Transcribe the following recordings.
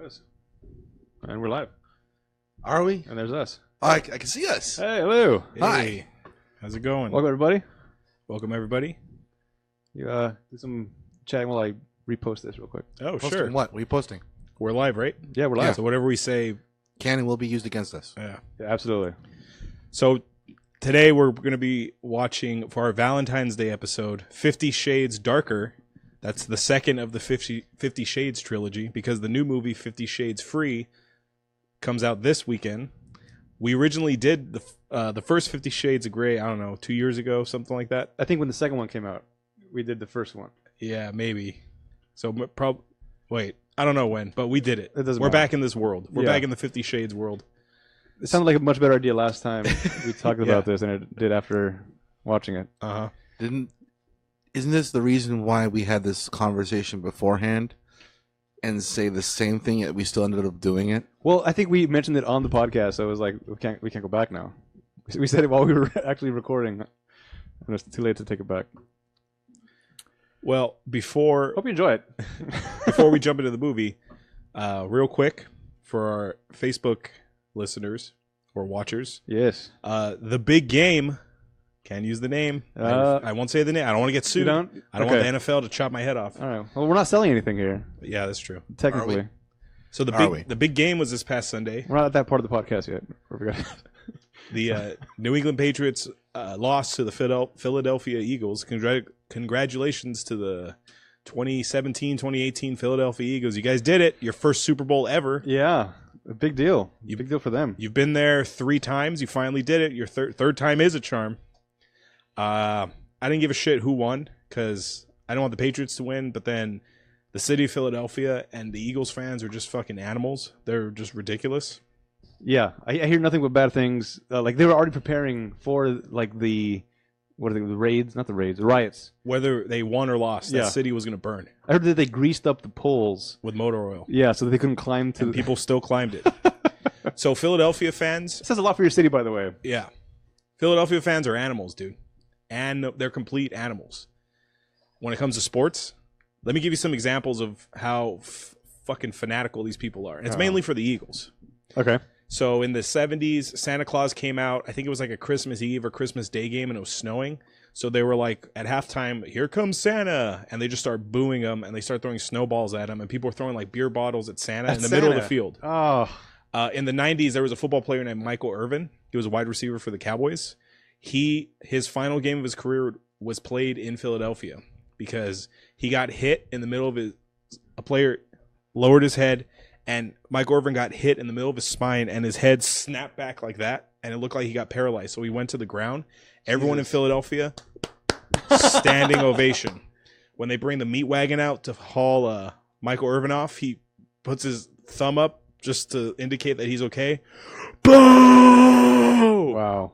Yes. And we're live. Are we? And there's us. Oh, I can see us. Hey, hello. Hi. Hey, how's it going? Welcome, everybody. Welcome, everybody. You do some chatting while I repost this real quick. Oh, Posting sure. what? What are you posting? We're live, right? Yeah, we're live. So whatever we say, Can and will be used against us. yeah. Yeah, absolutely. So today we're going to be watching, for our Valentine's Day episode, 50 Shades Darker. That's the second of the 50 Shades trilogy, because the new movie, 50 Shades Free, comes out this weekend. We originally did the first 50 Shades of Grey, I don't know, 2 years ago, something like that. I think when the second one came out, we did the first one. Yeah, maybe. So wait, I don't know when, but we did it. It doesn't We're matter. back in this world. We're Yeah. back in the 50 Shades world. It sounded like a much better idea last time we talked Yeah. about this than it did after watching it. Uh-huh. Isn't this the reason why we had this conversation beforehand and say the same thing yet we still ended up doing it? Well, I think we mentioned it on the podcast, so it was like, we can't go back now. We said it while we were actually recording, and it's too late to take it back. Well, before Hope you enjoy it. before we jump into the movie, real quick, for our Facebook listeners or watchers, Yes. the big game, can't use the name. I won't say the name. I don't want to get You sued. don't? I don't Okay. want the NFL to chop my head off. All right. Well, we're not selling anything here, But yeah, that's true. technically. So Are we? the big game was this past Sunday. We're not at that part of the podcast yet. We forgot. The New England Patriots lost to the Philadelphia Eagles. Congratulations to the 2017-2018 Philadelphia Eagles. You guys did it. Your first Super Bowl ever. Yeah. A big deal. Big deal for them. You've been there 3 times. You finally did it. Your third time is a charm. I didn't give a shit who won because I don't want the Patriots to win, but then the city of Philadelphia and the Eagles fans are just fucking animals. They're just ridiculous. Yeah. I hear nothing but bad things. Like, they were already preparing for, like, the raids? Not the raids. The riots. Whether they won or lost, Yeah. that city was going to burn I heard that they greased up the poles. with motor oil. Yeah, so that they couldn't climb to And people still climbed it. So Philadelphia fans, It says a lot for your city, by the way. yeah. Philadelphia fans are animals, dude. And they're complete animals. When it comes to sports, let me give you some examples of how fucking fanatical these people are. And it's Oh. mainly for the Eagles. Okay. So in the 70s, Santa Claus came out. I think it was like a Christmas Eve or Christmas Day game, and it was snowing. So they were like, at halftime, "Here comes Santa." And they just start booing him, and they start throwing snowballs at him. And people are throwing like beer bottles at Santa in the middle of the Santa. field. Oh. In the 90s, there was a football player named Michael Irvin. He was a wide receiver for the Cowboys. His final game of his career was played in Philadelphia because he got hit in the middle of a player lowered his head, and Michael Irvin got hit in the middle of his spine, and his head snapped back like that, and it looked like he got paralyzed. So he went to the ground. Everyone in Philadelphia, standing ovation. When they bring the meat wagon out to haul Michael Irvin off, he puts his thumb up just to indicate that he's okay. Boo! Wow.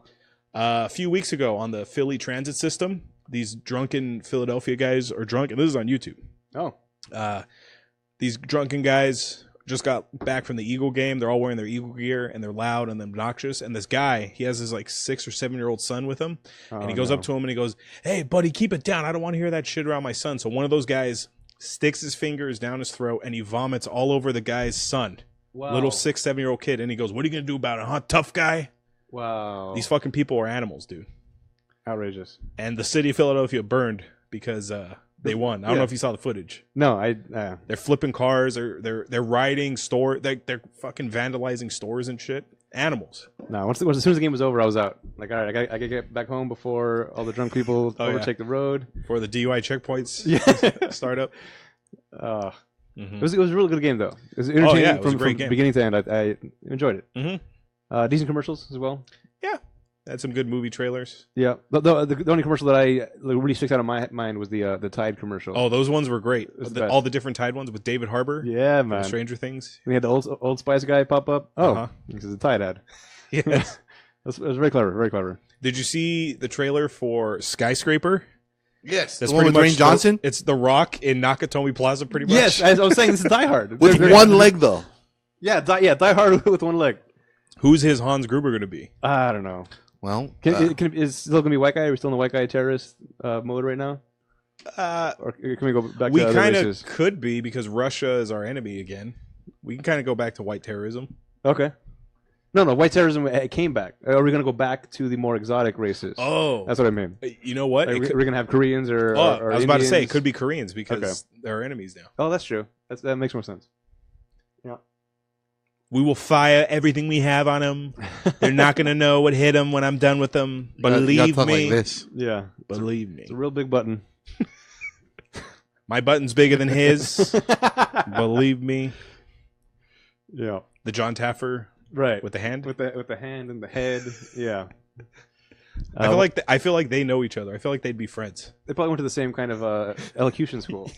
A few weeks ago on the Philly transit system, these drunken Philadelphia guys are drunk, and this is on YouTube. Oh. These drunken guys just got back from the Eagle game. They're all wearing their Eagle gear, and they're loud and obnoxious. And this guy, he has his like 6 or 7-year-old son with him, and he goes up to him and he goes, "Hey, buddy, keep it down. I don't want to hear that shit around my son." So one of those guys sticks his fingers down his throat, and he vomits all over the guy's son, Wow. little 6, 7-year-old kid. And he goes, "What are you gonna do about it, huh, tough guy?" Wow. These fucking people are animals, dude. Outrageous. And the city of Philadelphia burned because they won. I don't know if you saw the footage. No, They're flipping cars, or they're rioting they're fucking vandalizing stores and shit. Animals. no. As soon as the game was over, I was out. Like, all right, I gotta get back home before all the drunk people Oh, yeah. overtake the road. For the DUI checkpoints Yeah. start up. It was a really good game, though. It was entertaining it was a from great game. beginning to end. I enjoyed it. Mhm. Decent commercials as well. Yeah. Had some good movie trailers. Yeah. The only commercial that really sticks out in my mind was the Tide commercial. Oh, those ones were great. was the best. All the different Tide ones with David Harbour. yeah, From man. Stranger Things. We had the Old Spice guy pop up. Oh, Uh-huh. this is a Tide ad. Yes. It was very clever. Very clever. Did you see the trailer for Skyscraper? Yes. That's the one with pretty Dwayne much Johnson? It's The Rock in Nakatomi Plaza, pretty much. Yes, as I was saying, this is Die Hard. With They're- one leg, though. Yeah, Die Hard with one leg. Who's his Hans Gruber going to be? I don't know. Well, Is still gonna be white guy? Are we still in the white guy terrorist mode right now? Or can we go back We to other kind of races? could be, because Russia is our enemy again. We can kind of go back to white terrorism. Okay. No, white terrorism came back. Are we gonna go back to the more exotic races? Oh, That's what I mean. you know what? Like, we're gonna have Koreans or I was about to say it Indians? could be Koreans because Okay. they're our enemies now. Oh, that's true. That makes more sense. We will fire everything we have on them. They're not gonna know what hit them when I'm done with them. You gotta Believe talk me. like this. Yeah. Believe me. It's a real big button. My button's bigger than his. Believe me. Yeah. The John Taffer Right. with the hand. With the hand and the head. Yeah. I feel like they know each other. I feel like they'd be friends. they probably went to the same kind of elocution school.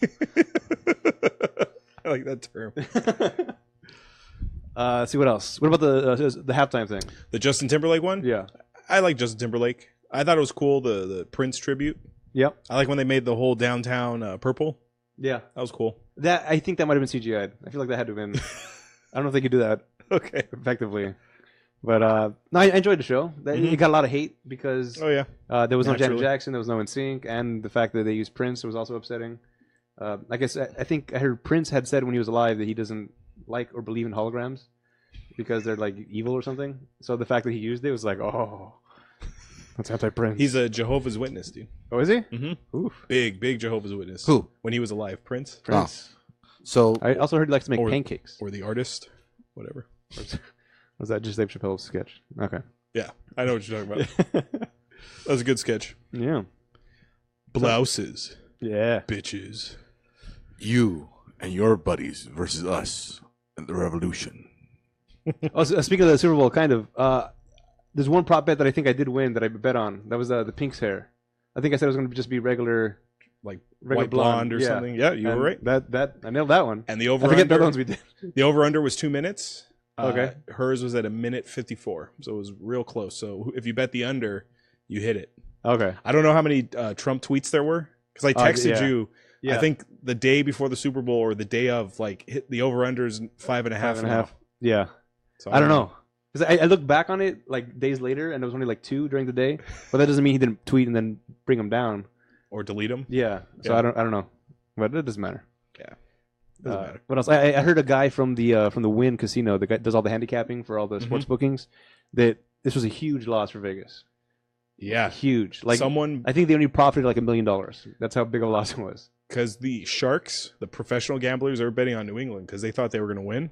I like that term. Let's see what else. What about the halftime thing? The Justin Timberlake one? Yeah. I like Justin Timberlake. I thought it was cool, the Prince tribute. Yep. I like when they made the whole downtown purple. Yeah. That was cool. That I think that might have been CGI'd. I feel like that had to have been. I don't know if they could do that Okay. effectively. But no, I enjoyed the show. It got a lot of hate because Oh, yeah. there was no Janet Naturally. Jackson, there was no NSYNC, and the fact that they used Prince was also upsetting. I guess I think I heard Prince had said when he was alive that he doesn't like or believe in holograms because they're like evil or something. So the fact that he used it was like, oh, that's anti-Prince. He's a Jehovah's Witness, dude. Oh, is he? Mm-hmm. Oof. Big Jehovah's Witness. Who? When he was alive. Prince? Prince. So I also heard he likes to make Or- pancakes. Or the artist? Whatever. Was that just Dave Chappelle's sketch? Okay. Yeah. I know what you're talking about. That was a good sketch. Yeah. Blouses. Yeah. Bitches. you and your buddies versus us and the revolution. Oh, so, speaking of the Super Bowl, kind of. There's one prop bet that I think I did win that I bet on. That was the Pink's hair. I think I said it was going to just be regular Like Regular white blonde or yeah. something. Yeah, you And were right. That I nailed that one. And the I forget the other ones over-under, we did. the over-under was 2 minutes. Okay. Hers was at 1:54. So it was real close. So if you bet the under, you hit it. Okay. I don't know how many Trump tweets there were. Because I texted yeah. you, Yeah. I think the day before the Super Bowl or the day of, like, hit the over-under's 5.5 5.5. now. Yeah. So I don't know. 'Cause I looked back on it like days later, and there was only like 2 during the day. But that doesn't mean he didn't tweet and then bring them down. Or delete them. Yeah. So Yeah. I don't know. But it doesn't matter. Doesn't matter. What else? I heard a guy from the Wynn Casino, the guy does all the handicapping for all the sports bookings, that this was a huge loss for Vegas. Yeah. Huge. Like Someone, I think they only profited like $1 million. That's how big of a loss it was. because the Sharks, the professional gamblers, are betting on New England because they thought they were going to win.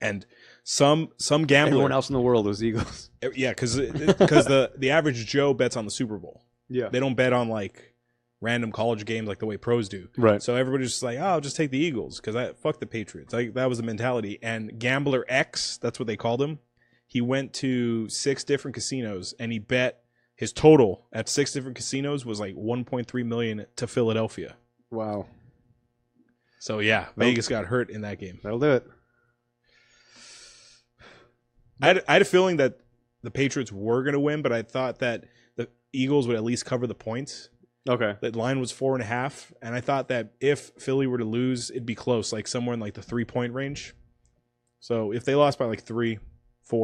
And some gambler, Everyone else in the world was Eagles. yeah, because the average Joe bets on the Super Bowl. Yeah. They don't bet on like random college games like the way pros do. Right. So everybody's just like, oh, I'll just take the Eagles because fuck the Patriots. Like that was the mentality. And Gambler X, that's what they called him. He went to 6 different casinos and he bet his total at 6 different casinos was like 1.3 million to Philadelphia. Wow. So yeah, Vegas got hurt in that game. That'll do it. I had a feeling that the Patriots were going to win, but I thought that the Eagles would at least cover the points. Okay. That line was 4.5, and I thought that if Philly were to lose, it'd be close, like somewhere in like the 3-point range. So if they lost by like 3-4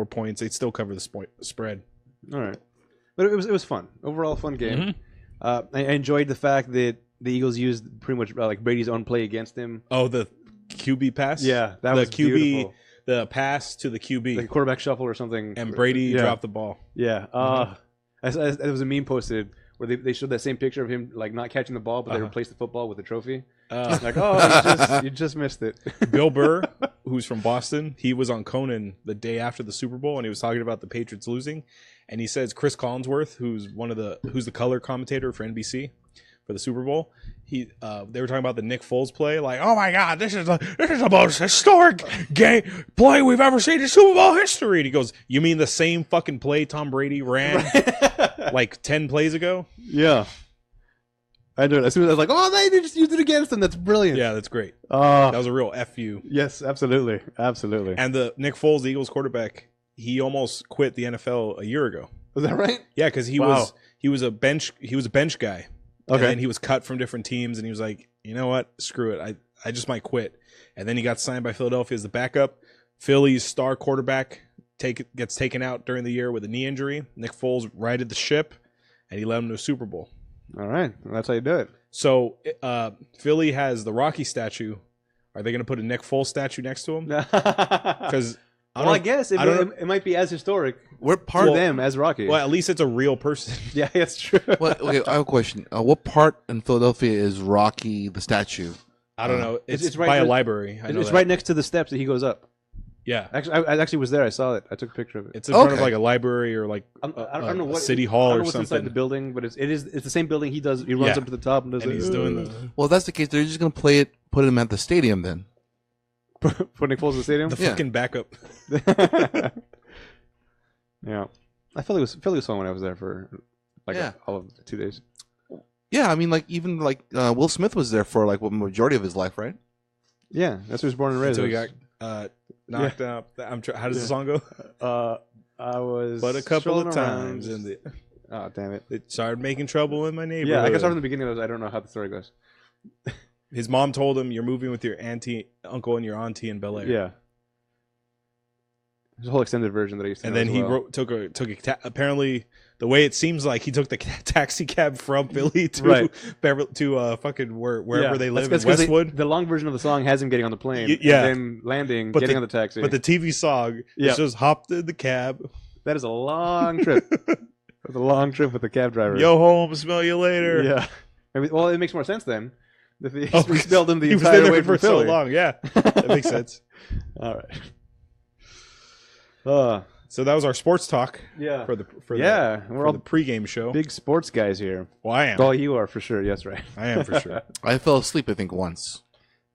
points, they'd still cover the spread. All right. But it was fun. Overall, fun game. Mhm. I enjoyed the fact that the Eagles used pretty much like Brady's own play against him. Oh, the QB pass? Yeah, that the was QB, beautiful. the pass to the QB, Like a quarterback shuffle or something. and Brady Yeah. dropped the ball. Yeah. There was a meme posted where they showed that same picture of him like not catching the ball, but they replaced the football with a trophy. Like, oh, you just missed it. Bill Burr, who's from Boston, he was on Conan the day after the Super Bowl, and he was talking about the Patriots losing. And he says Chris Collinsworth, who's the color commentator for NBC for the Super Bowl, they were talking about the Nick Foles play, like, oh my God, this is the most historic play we've ever seen in Super Bowl history. And he goes, you mean the same fucking play Tom Brady ran like 10 plays ago? Yeah. I do it. As soon as I was like, oh, they just used it against them. That's brilliant. Yeah, that's great. That was a real FU. Yes, absolutely. Absolutely. And the Nick Foles, the Eagles quarterback, he almost quit the NFL a year ago. Was that right? Yeah, because he Wow. was a bench guy. And Okay. then he was cut from different teams, and he was like, you know what? Screw it. I just might quit. And then he got signed by Philadelphia as the backup. Philly's star quarterback gets taken out during the year with a knee injury. Nick Foles righted the ship, and he led him to a Super Bowl. All right. Well, that's how you do it. So Philly has the Rocky statue. Are they going to put a Nick Foles statue next to him? Because Because I guess it might be as historic What part? for them as Rocky. well, at least it's a real person. Yeah, that's true. What, okay, I have a question. What part in Philadelphia is Rocky the statue? I don't know. It's, It's right by a next- library. I know It's that. right next to the steps that he goes up. Yeah. Actually, I actually was there. I saw it. I took a picture of it. It's in front of Okay. like a library or like I don't know what City I Hall don't know or what's inside something. the building, but it's the same building he does. He runs Yeah. up to the top and does And it. he's doing the Well, if that's the case, they're just going to put him at the stadium then. for Nick Foles in the stadium. Yeah. fucking backup. Yeah, I felt Philly was fun when I was there for like Yeah. all of 2 days. Yeah, I mean, like even like Will Smith was there for like what majority of his life, right? Yeah, that's who was born and raised. Until he got knocked out. How does the song go? I was But a couple of strolling times, around. and Oh damn it! it started making trouble in my neighborhood. Yeah, I guess from the beginning of those, I don't know how the story goes. His mom told him, "You're moving with your uncle and your auntie in Bel Air." Yeah, there's a whole extended version that I used to. And know then as he well. took a apparently the way it seems like he took the taxi cab from Philly to Right. fucking wherever Yeah, they live that's in 'cause Westwood. the long version of the song has him getting on the plane. Yeah. and then landing, But getting the- on the taxi. But the TV song Yeah. is just hopped in the cab. that is a long trip. That's a long trip with the cab driver. Yo home, smell you later. Yeah. I mean, well, it makes more sense then. If he Oh, spelled him the he was entire in way there for from so Philly. long. Yeah, that makes sense. All right. So that was our sports talk Yeah. for the Yeah, we're for all the pregame show. big sports guys here. Well, I am. Well, you are for sure. Yes, right. I am for sure. I fell asleep, I think, once.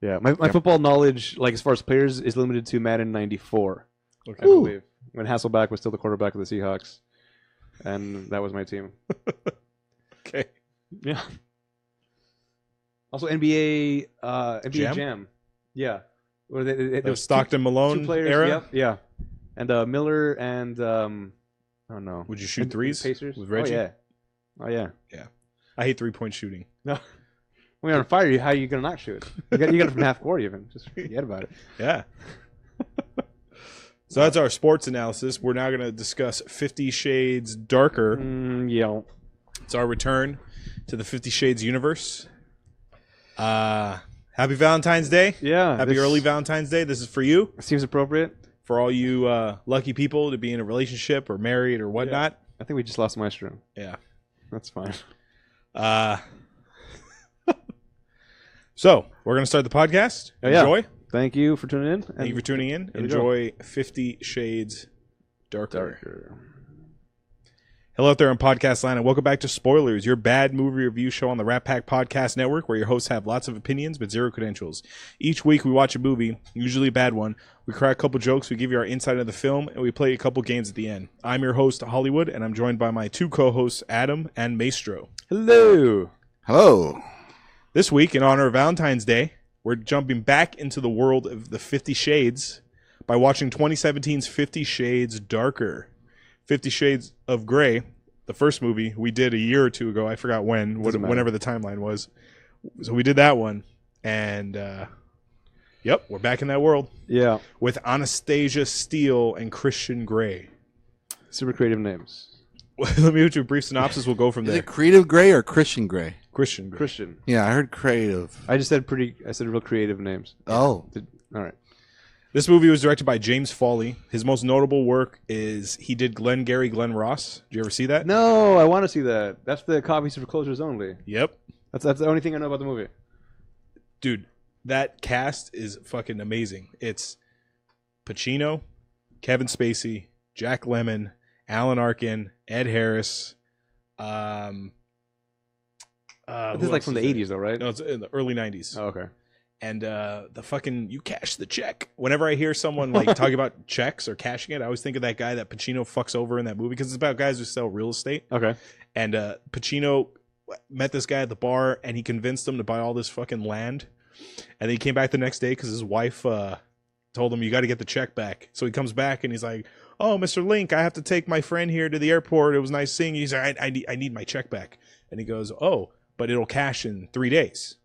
Yeah, my football knowledge, like as far as players, is limited to Madden '94. Okay. I believe when Hasselbeck was still the quarterback of the Seahawks, and that was my team. Okay. Yeah. Also NBA Jam? Jam. Yeah. Where The there was Stockton Malone two players. era. Yep, yeah. And Miller and I don't know. Would you shoot And threes? Pacers. with Reggie? Oh yeah. I hate 3-point shooting. No. When you're on fire, how are you gonna not shoot? You got it from half court even. Just forget about it. Yeah. So that's our sports analysis. We're now going to discuss 50 Shades Darker. Yeah. It's our return to the 50 Shades universe. Happy Valentine's Day. Yeah. Happy this early Valentine's Day. This is for you, Seems appropriate. for all you lucky people to be in a relationship or married or whatnot. I think we just lost Maestro. Yeah. That's fine. So we're going to start the podcast. Oh, yeah. Enjoy. Thank you for tuning in. Thank you for tuning in. There we go. Enjoy 50 Shades Darker. Darker. Hello out there in podcast land, and welcome back to Spoilers, your bad movie review show on the Rat Pack Podcast Network, where your hosts have lots of opinions but zero credentials. Each week we watch a movie, usually a bad one. We crack a couple jokes, we give you our insight of the film, and we play a couple games at the end. I'm your host, Hollywood, and I'm joined by my two co-hosts, Adam and Maestro. Hello. Hello. This week, in honor of Valentine's Day, we're jumping back into the world of the 50 Shades by watching 2017's 50 Shades Darker. 50 Shades of Grey, the first movie we did a year or two ago. I forgot when, Doesn't matter. whenever the timeline was. So we did that one. And, yep, we're back in that world Yeah. with Anastasia Steele and Christian Grey. Super creative names. Let me give you a brief synopsis. We'll go from Is there. it Creative Gray or Christian Gray? Christian Grey. Christian. Yeah, I heard creative. I just said I said real creative names. Oh. All right. This movie was directed by James Foley. His most notable work is he did Glengarry Glen Ross. Did you ever see that? No, I want to see that. That's the copies for closers only. Yep. That's the only thing I know about the movie. Dude, that cast is fucking amazing. It's Pacino, Kevin Spacey, Jack Lemmon, Alan Arkin, Ed Harris. This is like from the 80s, though, right? No, it's in the early 90s. Oh, okay. And the fucking, you cash the check. Whenever I hear someone like talking about checks or cashing it, I always think of that guy that Pacino fucks over in that movie, because it's about guys who sell real estate. Okay. And Pacino met this guy at the bar, and he convinced him to buy all this fucking land. And then he came back the next day because his wife told him, you got to get the check back. So he comes back and he's like, oh, Mr. Link, I have to take my friend here to the airport. It was nice seeing you. He's like, I need my check back. And he goes, oh, but it'll cash in 3 days.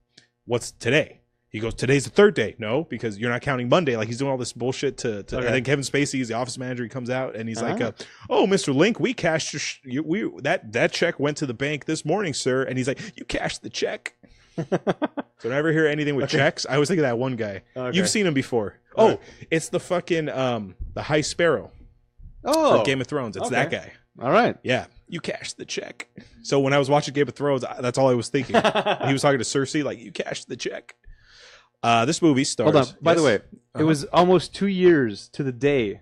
What's today? He goes, today's the third day. No, because you're not counting Monday. Like, he's doing all this bullshit to Okay. and then Kevin Spacey is the office manager. He comes out and he's like, Uh-huh. oh, Mr. Link, we cashed that check went to the bank this morning, sir. And he's like, you cashed the check. So whenever I hear anything with checks, I always think of that one guy. Okay. You've seen him before. All Oh, it's the fucking the High Sparrow Oh, for Game of Thrones. It's that guy. all right. Yeah, you cashed the check. So when I was watching Game of Thrones, that's all I was thinking. He was talking to Cersei, like, you cashed the check. This movie stars. Hold on. By the Yes? way, Uh-huh. it was almost 2 years to the day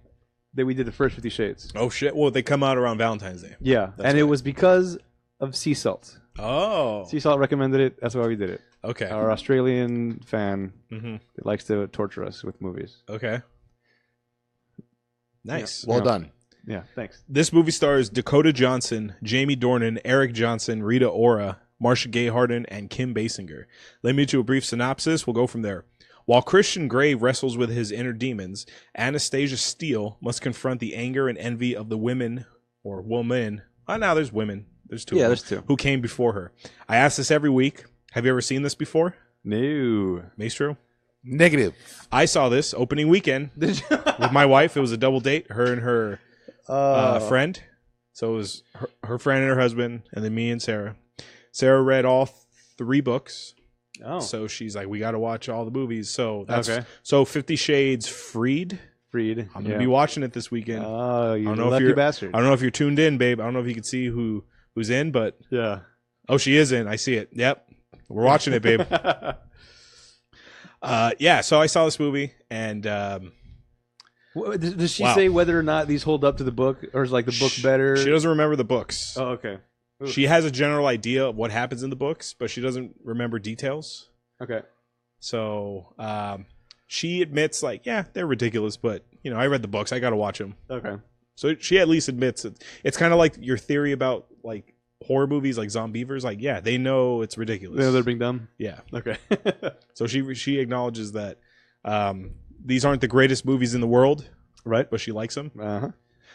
that we did the first 50 Shades. Oh shit! Well, they come out around Valentine's Day. Yeah, That's and it why. was because of Sea Salt. Oh, Sea Salt recommended it. That's why we did it. okay. Our Australian fan Mm-hmm. that likes to torture us with movies. Okay. Nice. Well Yeah. done. Yeah, thanks. This movie stars Dakota Johnson, Jamie Dornan, Eric Johnson, Rita Ora, Marcia Gay Harden, and Kim Basinger. Let me do a brief synopsis. We'll go from there. While Christian Grey wrestles with his inner demons, Anastasia Steele must confront the anger and envy of the women, or woman. Oh, now there's women. There's two. Yeah, of there's them, two. who came before her. I ask this every week. Have you ever seen this before, No. Maestro? Negative. I saw this opening weekend Did you? with my wife. It was a double date. Her and her Oh. friend. So it was her friend and her husband, and then me and Sarah. Sarah read all 3 books, Oh. so she's like, "We got to watch all the movies." So that's Okay. so 50 Shades Freed. Freed. I'm gonna be watching it this weekend. Oh, you I don't know if lucky you're- bastard. I don't know if you're tuned in, babe. I don't know if you can see who's in, but Yeah. oh, she is in. I see it. Yep, we're watching it, babe. Yeah. So I saw this movie, and Does she Wow. say whether or not these hold up to the book, or is like the book better? she doesn't remember the books. Oh, okay. Oof. She has a general idea of what happens in the books, but she doesn't remember details. Okay. So she admits, like, yeah, they're ridiculous, but you know, I read the books. I got to watch them. Okay. So she at least admits it. It's kind of like your theory about like horror movies, like Zombievers. Like, yeah, they know it's ridiculous. Yeah, they're being dumb. Yeah. Okay. So she acknowledges that these aren't the greatest movies in the world, right. but she likes them. Uh-huh.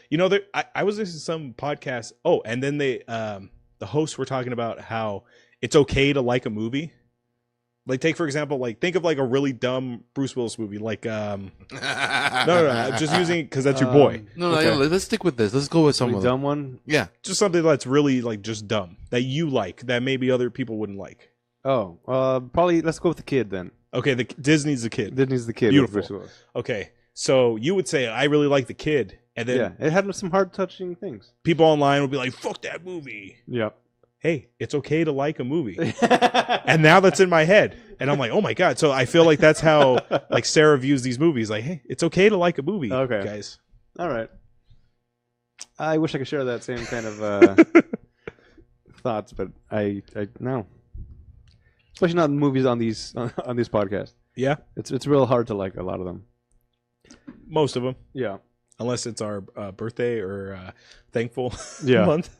You know, I was listening to some podcast. Oh, and then they the hosts were talking about how it's okay to like a movie. Like, take for example, like think of like a really dumb Bruce Willis movie, like no, just using because that's your boy. No, Okay. let's stick with this. Let's go with some Really of them. dumb one. Yeah. Just something that's really like just dumb that you like that maybe other people wouldn't like. Oh, probably let's go with the kid then. Okay, the Disney's the kid. Disney's the kid. with Beautiful. Bruce Willis. Okay, so you would say I really like the kid, and then Yeah, it had some heart touching things. people online would be like, "Fuck that movie." Yep. Hey, it's okay to like a movie. And now that's in my head, and I'm like, "Oh my god!" So I feel like that's how like Sarah views these movies. Like, hey, it's okay to like a movie, Okay. guys. All right. I wish I could share that same kind of thoughts, but I no. Especially not in movies on these on this podcast. Yeah, It's real hard to like a lot of them. most of them, Yeah. unless it's our birthday or thankful Yeah. month.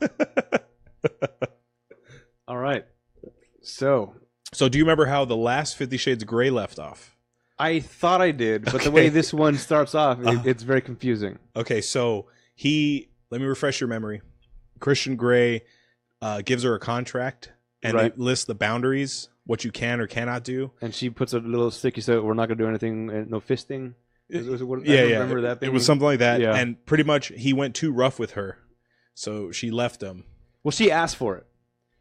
All right. So So, do you remember how the last 50 Shades of Grey left off? I thought I did, but the Okay. way this one starts off, it's very confusing. Okay, so let me refresh your memory. Christian Grey gives her a contract, and Right. they list the boundaries, what you can or cannot do. And she puts a little sticky so we're not gonna do anything, no fisting. I Yeah. remember that thing. It was something like that, Yeah. and pretty much he went too rough with her, so she left him. Well, she asked for it.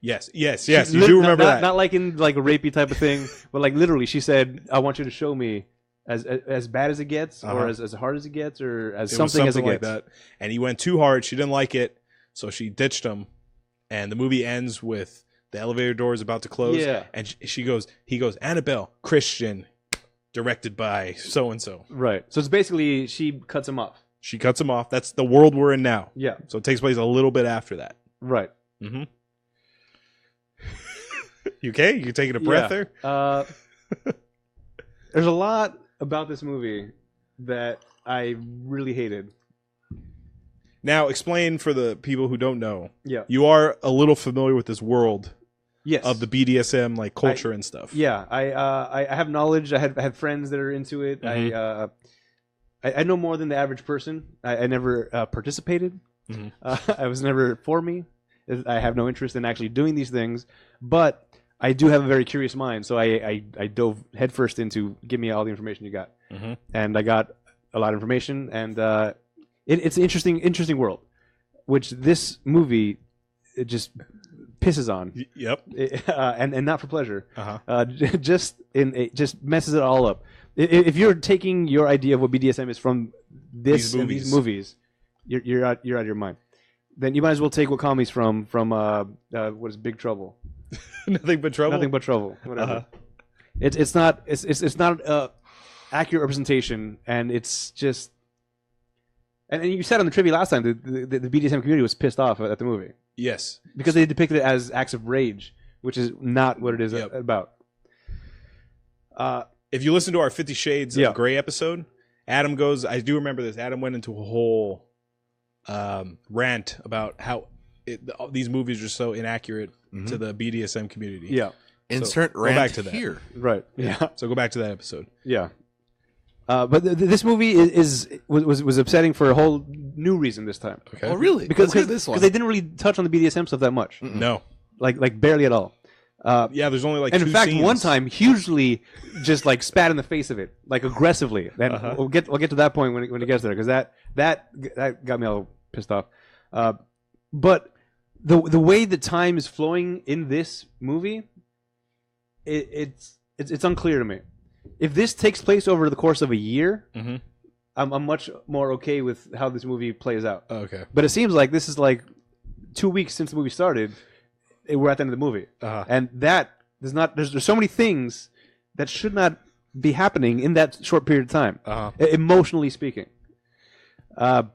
Yes. You She do remember not, that? Not like in like a rapey type of thing, but like literally, she said, "I want you to show me as bad as it gets, Uh-huh. or as hard as it gets, or as It was something as it like gets." that. And he went too hard. She didn't like it, so she ditched him. And the movie ends with the elevator doors about to close. Yeah. And he goes, Annabelle, Christian, directed by so and so. Right. So it's basically she cuts him off. She cuts him off. That's the world we're in now. Yeah. So it takes place a little bit after that. Right. Mm-hmm. You okay? You taking a breath Yeah. there? There's a lot about this movie that I really hated. Now, explain for the people who don't know. Yeah. You are a little familiar with this world Yes. of the BDSM like culture and stuff. Yeah, I have knowledge. I had friends that are into it. Mhm. I know more than the average person. I never participated. Mhm. I was never for me. I have no interest in actually doing these things, but I do have a very curious mind. So I dove headfirst into give me all the information you got, Mhm. and I got a lot of information, and it's an interesting world, which this movie it just pisses on, Yep. and not for pleasure. Uh-huh. Just messes it all up. If you're taking your idea of what BDSM is from these movies, you're out of your mind. Then you might as well take what Kami's from what is Big Trouble? Nothing but trouble. Nothing but trouble. Whatever. Uh-huh. It's not accurate representation, and it's just. And you said on the trivia last time the BDSM community was pissed off at the movie Yes. because they depicted it as acts of rage, which is not what it is about. If you listen to our 50 Shades of Grey episode, Adam goes. I do remember this. Adam went into a whole rant about how these movies are so inaccurate to the BDSM community. Yeah. Insert go rant back to that. here. Right. Yeah. So go back to that episode. Yeah. But this movie was upsetting for a whole new reason this time. Okay. Oh, really? Because this one. they didn't really touch on the BDSM stuff that much. No. Like barely at all. Yeah, there's only like And two in fact, scenes. one time, hugely just like spat in the face of it, like aggressively. And we'll get to that point when it gets there, because that got me all pissed off. But the way the time is flowing in this movie, it's unclear to me. If this takes place over the course of a year, I'm much more okay with how this movie plays out. Okay. But it seems like this is like 2 weeks since the movie started. We're at the end of the movie, and there's so many things that should not be happening in that short period of time, emotionally speaking. That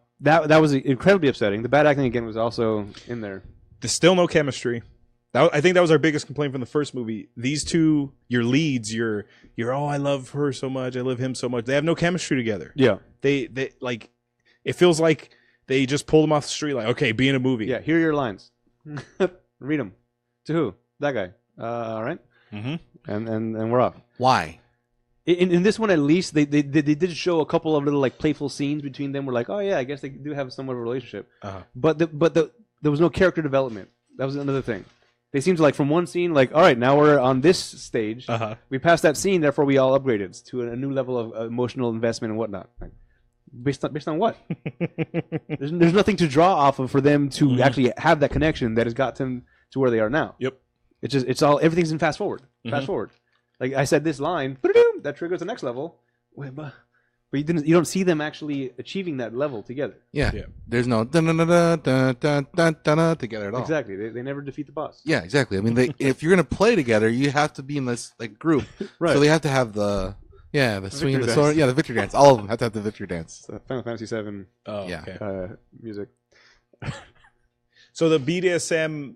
was incredibly upsetting. The bad acting again was also in there. There's still no chemistry. I think that was our biggest complaint from the first movie. These two, your leads, you're oh, I love her so much, I love him so much. They have no chemistry together. Yeah, they like, it feels like they just pulled them off the street. Like, okay, be in a movie. yeah. Here are your lines. Read them. To who? That guy. All right. Mm-hmm. And we're off. Why? In this one, at least, they did show a couple of little like playful scenes between them. We're like, oh yeah, I guess they do have somewhat of a relationship. But there was no character development. That was another thing. They seemed to like from one scene, like, all right, now we're on this stage. We passed that scene, therefore we all upgraded to a new level of emotional investment and whatnot. Like, based on what? there's nothing to draw off of for them to actually have that connection that has got them to where they are now. Yep. It's all everything's in fast forward. Fast forward. Like I said, this line that triggers the next level. Wait, but you don't see them actually achieving that level together. Yeah. Yeah. There's no together at all. Exactly. They never defeat the boss. Yeah, exactly. I mean, if you're gonna play together, you have to be in this like group. Right. So they have to have the swing of the victory sword. dance. Yeah, the victory dance. All of them have to have the victory dance. Final Fantasy VII Oh, Yeah. okay. music. So the BDSM,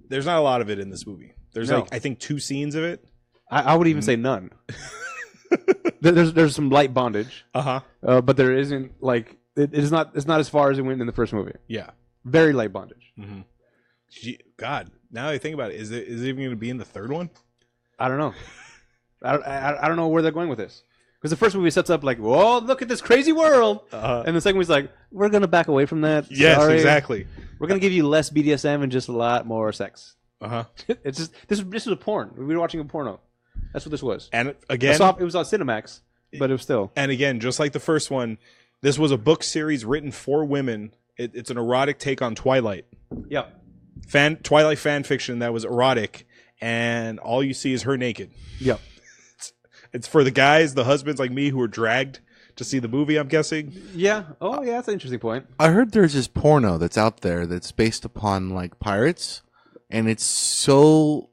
there's not a lot of it in this movie. There's No. like, I think 2 scenes of it. I would even say none. There's some light bondage, but there isn't like it's not as far as it went in the first movie. Yeah. Very light bondage. God, now that I think about it, is it even going to be in the third one? I don't know. I don't know where they're going with this, because the first movie sets up like, whoa, look at this crazy world, and the second movie's like, we're gonna back away from that. Yes, Sorry. exactly. We're gonna give you less BDSM and just a lot more sex. It's just this is a porn. We were watching a porno. That's what this was. And again, it was on Cinemax, but it was still. And again, just like the first one, this was a book series written for women. It's an erotic take on Twilight. Yeah. Twilight fan fiction that was erotic, and all you see is her naked. Yeah. It's for the guys, the husbands like me who are dragged to see the movie, I'm guessing. Yeah. Oh, yeah. That's an interesting point. I heard there's this porno that's out there that's based upon like pirates, and it's so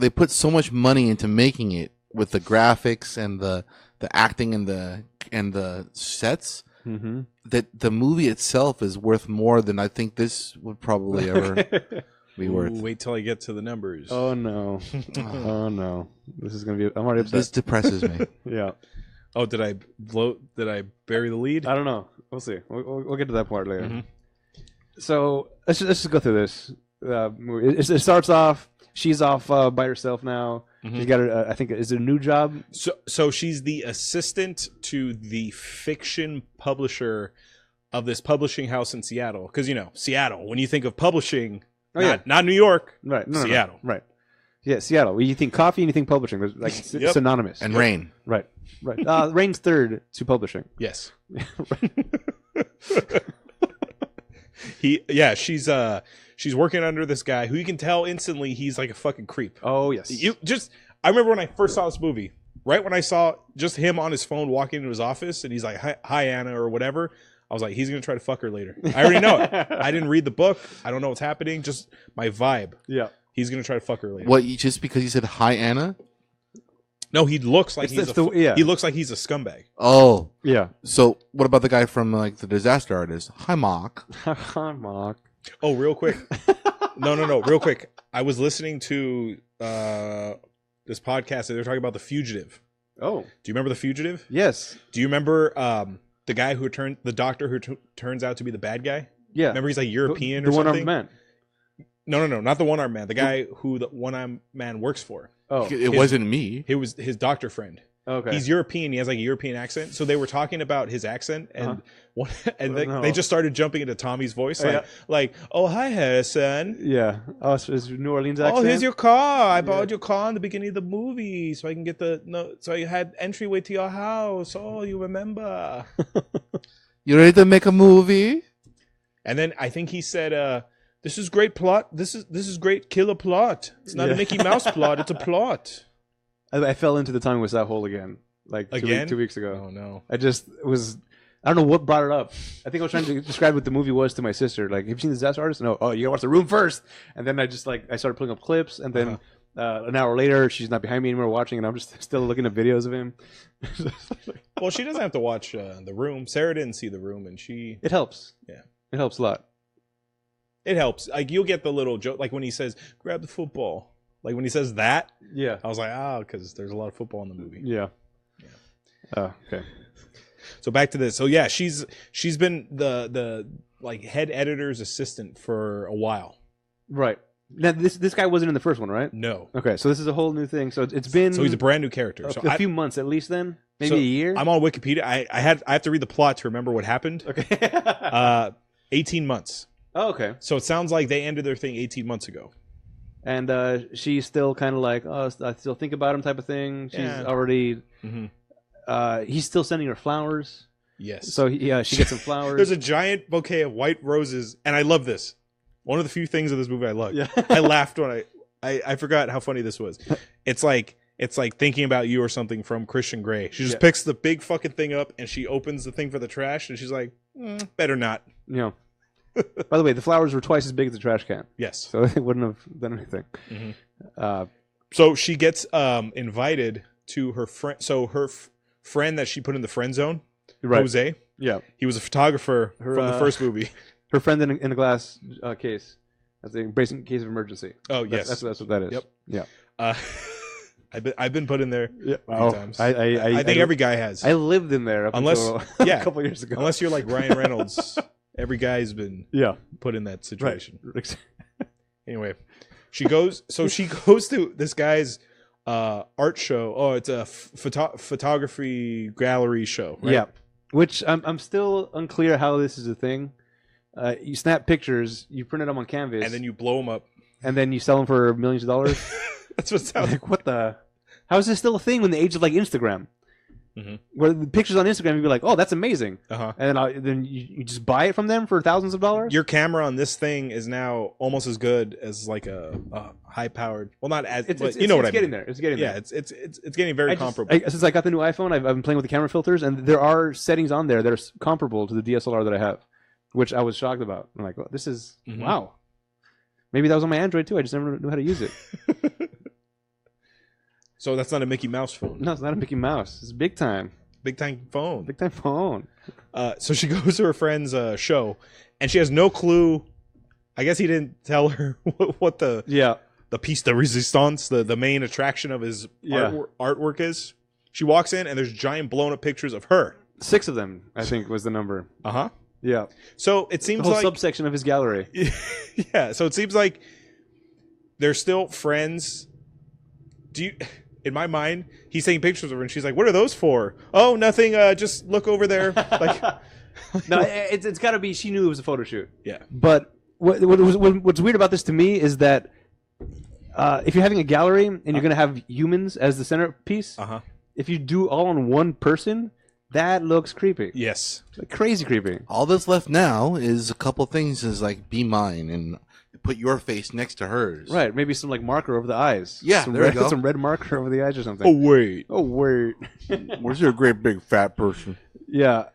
they put so much money into making it with the graphics and the acting and the sets that the movie itself is worth more than I think this would probably ever be worth. Ooh, wait till I get to the numbers. Oh no. Oh no. This is gonna be. I'm already upset. This depresses me. Yeah. Oh, did I bury the lead? I don't know. We'll see. We'll get to that part later. So let's just go through this movie. It starts off. She's off by herself now. She's got her. I think is it a new job? So she's the assistant to the fiction publisher of this publishing house in Seattle. Because Seattle. When you think of publishing, not New York, Right? Seattle. Right. Yeah, Seattle. When you think coffee and you think publishing, there's like synonymous. And rain. Right. Rain's third to publishing. she's working under this guy who you can tell instantly he's like a fucking creep. Oh yes. I remember when I first saw this movie, right when I saw just him on his phone walking into his office and he's like, hi Anna or whatever. I was like, he's going to try to fuck her later. I already know it. I didn't read the book. I don't know what's happening. Just my vibe. Yeah. He's going to try to fuck her later. What? Just because you said hi, Anna? No, he looks like He looks like he's a scumbag. Oh, Yeah. so what about the guy from like the Disaster Artist? Hi, Mark. Hi, Mark. Oh, real quick. No, real quick. I was listening to this podcast and they're talking about The Fugitive. Oh Do you remember The Fugitive? yes. Do you remember the guy the doctor who turns out to be the bad guy? Yeah. Remember he's like European the or something? one-armed man. No, not the one-armed man. The guy who the one-armed man works for. Oh. It wasn't me. It was his doctor friend. Okay. He's European. He has like a European accent. So they were talking about his accent, and they just started jumping into Tommy's voice, like, "Oh, hi, Harrison. Yeah. Oh, so it's New Orleans accent. Oh, here's your car. I bought your car in the beginning of the movie, so I can get so I had entryway to your house. Oh, you remember?" You ready to make a movie? And then I think he said, "This is great plot. This is great killer plot. It's not a Mickey Mouse plot. It's a plot." I fell into the Tommy Wiseau hole again. Like Again? 2 weeks ago. Oh no. I don't know what brought it up. I think I was trying to describe what the movie was to my sister. Like, have you seen The Disaster Artist? No. Oh, you gotta watch The Room first. And then I started pulling up clips, and then an hour later, she's not behind me anymore watching, and I'm just still looking at videos of him. Well, she doesn't have to watch The Room. Sarah didn't see The Room, and she. It helps. Yeah. It helps a lot. It helps. Like you'll get the little joke, like when he says, "Grab the football." Like when he says that, Yeah. I was like, because there's a lot of football in the movie. Yeah. Oh, okay. So back to this. So yeah, she's been the like head editor's assistant for a while. Right. Now, this guy wasn't in the first one, right? No. Okay, so this is a whole new thing. So it's been So he's a brand new character. a few months at least then? Maybe a year? I'm on Wikipedia. I have to read the plot to remember what happened. Okay. 18 months. Oh, okay. So it sounds like they ended their thing 18 months ago. And she's still kind of like, oh, I still think about him type of thing. She's already... Mm-hmm. He's still sending her flowers. Yes. So she gets some flowers. There's a giant bouquet of white roses, and I love this. One of the few things of this movie I love. Yeah. I laughed when I forgot how funny this was. It's like Thinking About You or something from Christian Grey. She just picks the big fucking thing up and she opens the thing for the trash and she's like, better not. You know. By the way, the flowers were twice as big as the trash can, Yes. so they wouldn't have done anything. Mm-hmm. So she gets invited to her friend. So her friend that she put in the friend zone, Right. Jose. Yeah. He was a photographer from the first movie. Her friend in a glass case. That's a basic case of emergency. Oh yes, That's what that is. Yep. Yeah. I've been put in there Yeah. a few times. I think every guy has. I lived in there Unless- until yeah. a couple years ago. Unless you're like Ryan Reynolds, every guy's been Yeah. put in that situation. Right. Anyway, she goes to this guy's art show. Oh, it's a photography gallery show. Right? Yeah. Which I'm still unclear how this is a thing. You snap pictures, you print them on canvas, And then you blow them up. and then you sell them for millions of dollars. That's what it sounds like. Like, what the? How is this still a thing in the age of like Instagram? Mhm. Where the pictures on Instagram, you'd be like, "Oh, that's amazing," Uh-huh. and then you just buy it from them for thousands of dollars. Your camera on this thing is now almost as good as like a high-powered. Well, not as, but you know what I mean. Getting there. It's getting Yeah, there. it's getting very comparable. Since I got the new iPhone, I've been playing with the camera filters, and there are settings on there that are comparable to the DSLR that I have, which I was shocked about. I'm like, well, this is Mhm. wow. Maybe that was on my Android too. I just never knew how to use it. So that's not a Mickey Mouse phone. No, it's not a Mickey Mouse. It's big time. Big time phone. Big time phone. So she goes to her friend's show, and she has no clue. I guess he didn't tell her what the piece de resistance, the main attraction of his artwork is. She walks in, and there's giant blown up pictures of her. 6 of them, I think, was the number. Uh-huh. Yeah. So it The seems whole like subsection of his gallery. yeah. So it seems like they're still friends. In my mind, he's taking pictures of her, and she's like, "What are those for?" "Oh, nothing. Just look over there." Like, No, it's got to be. She knew it was a photo shoot. yeah. But what's weird about this to me is that if you're having a gallery and you're going to have humans as the centerpiece, Uh-huh. if you do all on one person, that looks creepy. Yes. Like, crazy creepy. All that's left now is a couple things is like Be Mine and put your face next to hers. Right, maybe some like marker over the eyes. Yeah, some there you red, go. Some red marker over the eyes or something. Oh wait. Oh, word. Where's your great big fat person? Yeah.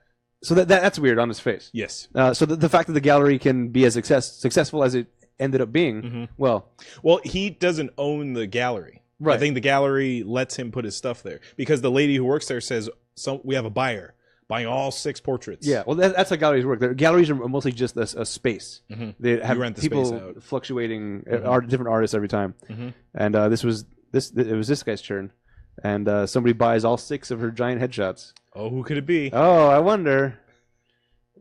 So that's weird on his face. Yes. So the fact that the gallery can be as successful as it ended up being, well, Well, he doesn't own the gallery. Right. I think the gallery lets him put his stuff there because the lady who works there says, "So we have a buyer buying all 6 portraits." yeah. Well, that's how galleries work. Galleries are mostly just a space. Mhm. They have rent the people space out. fluctuating, Mhm. different artists every time. Mhm. And it was this guy's turn, and somebody buys all 6 of her giant headshots. Oh, who could it be? Oh, I wonder.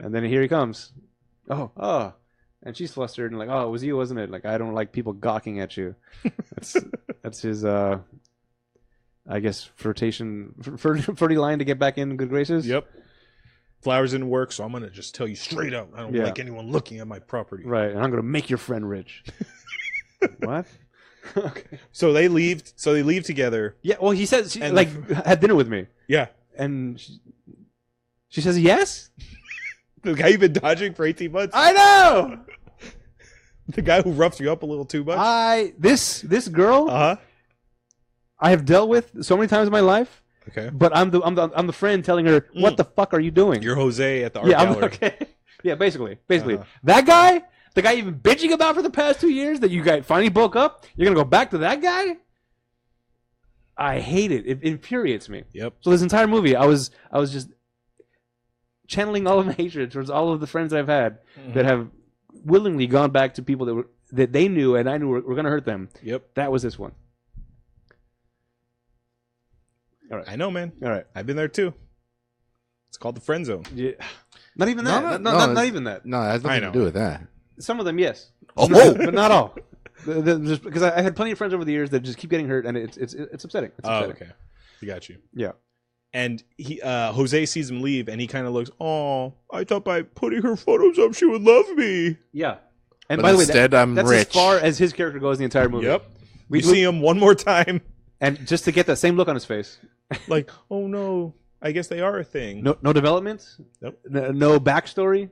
And then here he comes. Oh. And she's flustered and like, oh, it was you, wasn't it? Like, I don't like people gawking at you. That's his, I guess, flirty line to get back in good graces. Yep. Flowers didn't work, so I'm gonna just tell you straight up. I don't Yeah. like anyone looking at my property. Right, and I'm gonna make your friend rich. What? Okay. So they leave. So they leave together. Yeah. Well, he says she And had dinner with me, Yeah. and she says yes. The guy you've been dodging for 18 months. I know. The guy who roughed you up a little too much. This girl Uh huh. I have dealt with so many times in my life, Okay. but I'm the friend telling her, what the fuck are you doing? You're Jose at the art Yeah, gallery. okay. Yeah, basically. Uh-huh. That guy, the guy you've been bitching about for the past 2 years that you guys finally broke up, you're going to go back to that guy? I hate it. It infuriates me. Yep. So this entire movie, I was just channeling all of my hatred towards all of the friends that I've had that have willingly gone back to people that they knew and I knew were going to hurt them. Yep. That was this one. All right. I know, man. All right. I've been there too. It's called the friend zone. Yeah. Not even No, that. no, Not no, even that. No, it has I nothing know. to do with that. Some of them, yes. Oh! But not all. Just because I had plenty of friends over the years that just keep getting hurt, and it's upsetting. It's Oh, upsetting. okay. I got you. Yeah. And he, Jose sees him leave, and he kind of looks. Oh, I thought by putting her photos up, she would love me. Yeah. And But by the way, instead, I'm that's rich. as far as his character goes in the entire movie. Yep. We You see him one more time, and just to get that same look on his face. like, oh no, I guess they are a thing. No development. Nope. No backstory.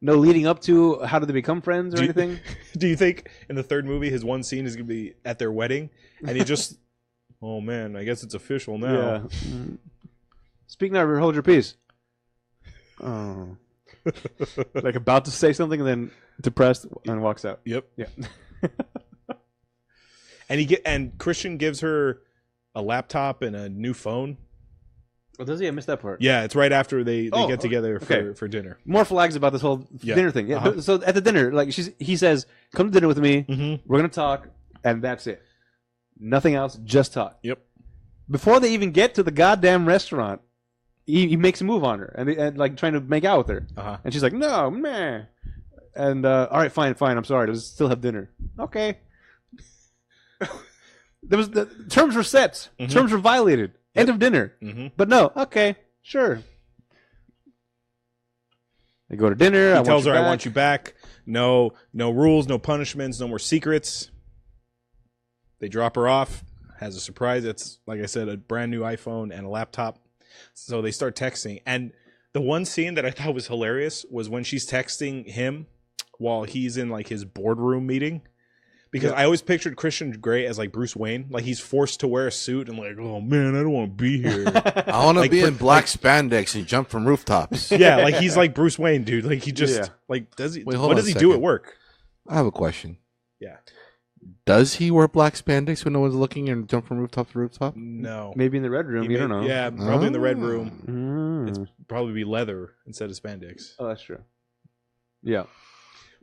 No leading up to how did they become friends or Do you- anything. Do you think in the third movie, his one scene is gonna be at their wedding, and he just, oh man, I guess it's official now. Yeah. Mm. Speak now or hold your peace. Oh. Like about to say something and then depressed and walks out. Yep. Yeah. And Christian gives her a laptop and a new phone. Well, does he? I missed that part. Yeah, it's right after they Oh, get together okay. for dinner. More flags about this whole Yeah. dinner thing. Yeah. Uh-huh. So at the dinner, like he says, "Come to dinner with me. Mm-hmm. We're gonna talk, and that's it. Nothing else. Just talk." Yep. Before they even get to the goddamn restaurant, he makes a move on her and like trying to make out with her, Uh-huh. and she's like, "No, meh." And all right, fine. I'm sorry. Let's still have dinner. Okay. The terms were set. Mhm. Terms were violated. End of dinner. Mm-hmm. But no. Okay. Sure. They go to dinner. He tells her, back. "I want you back. No rules, no punishments, no more secrets." They drop her off. Has a surprise. It's, like I said, a brand new iPhone and a laptop. So they start texting. And the one scene that I thought was hilarious was when she's texting him while he's in like his boardroom meeting. Because Yeah. I always pictured Christian Grey as like Bruce Wayne. Like he's forced to wear a suit and like, oh man, I don't want to be here. I want to Like, be for- in black spandex and jump from rooftops. Yeah, like he's like Bruce Wayne, dude. Like he just Yeah. like does he? Wait, hold what on does a he do second. at work? I have a question. Yeah. Does he wear black spandex when no one's looking and jump from rooftop to rooftop? No. Maybe in the red room. He You don't may- know. Yeah, probably in the red room. Mm. It's probably be leather instead of spandex. Oh, that's true. Yeah.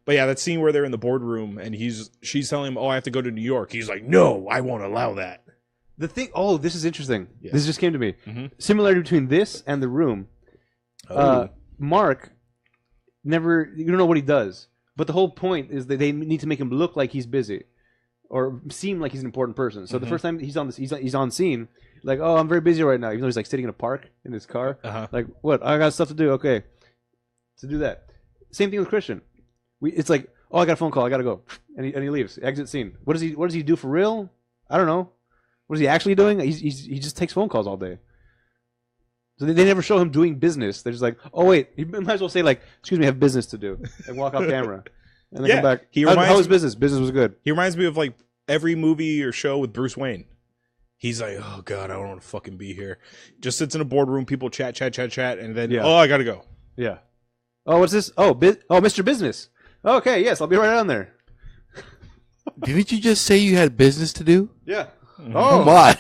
But yeah, that scene where they're in the boardroom and she's telling him, "Oh, I have to go to New York." He's like, "No, I won't allow that." The thing. Oh, this is interesting. Yeah. This just came to me. Mhm. Similarity between this and the room. Mark never. You don't know what he does, but the whole point is that they need to make him look like he's busy, or seem like he's an important person. So the Mhm. first time he's on scene, like, "Oh, I'm very busy right now," even though he's like sitting in a park in his car. Uh-huh. Like, what? I got stuff to do. Okay, to do that. Same thing with Christian. It's like, oh, I got a phone call. I gotta go, and he leaves. Exit scene. What does he do for real? I don't know. What is he actually doing? He just takes phone calls all day. So they never show him doing business. They're just like, oh wait, he might as well say like, excuse me, I have business to do, and walk off camera. and then Yeah, come back. he How reminds was me- business? Business was good. He reminds me of like every movie or show with Bruce Wayne. He's like, oh god, I don't want to fucking be here. Just sits in a boardroom, people chat, and then Yeah. I gotta go. Yeah. Oh, what's this? Oh, Mr. Business. Okay, yes, I'll be right down there. Didn't you just say you had business to do? Yeah. Oh my!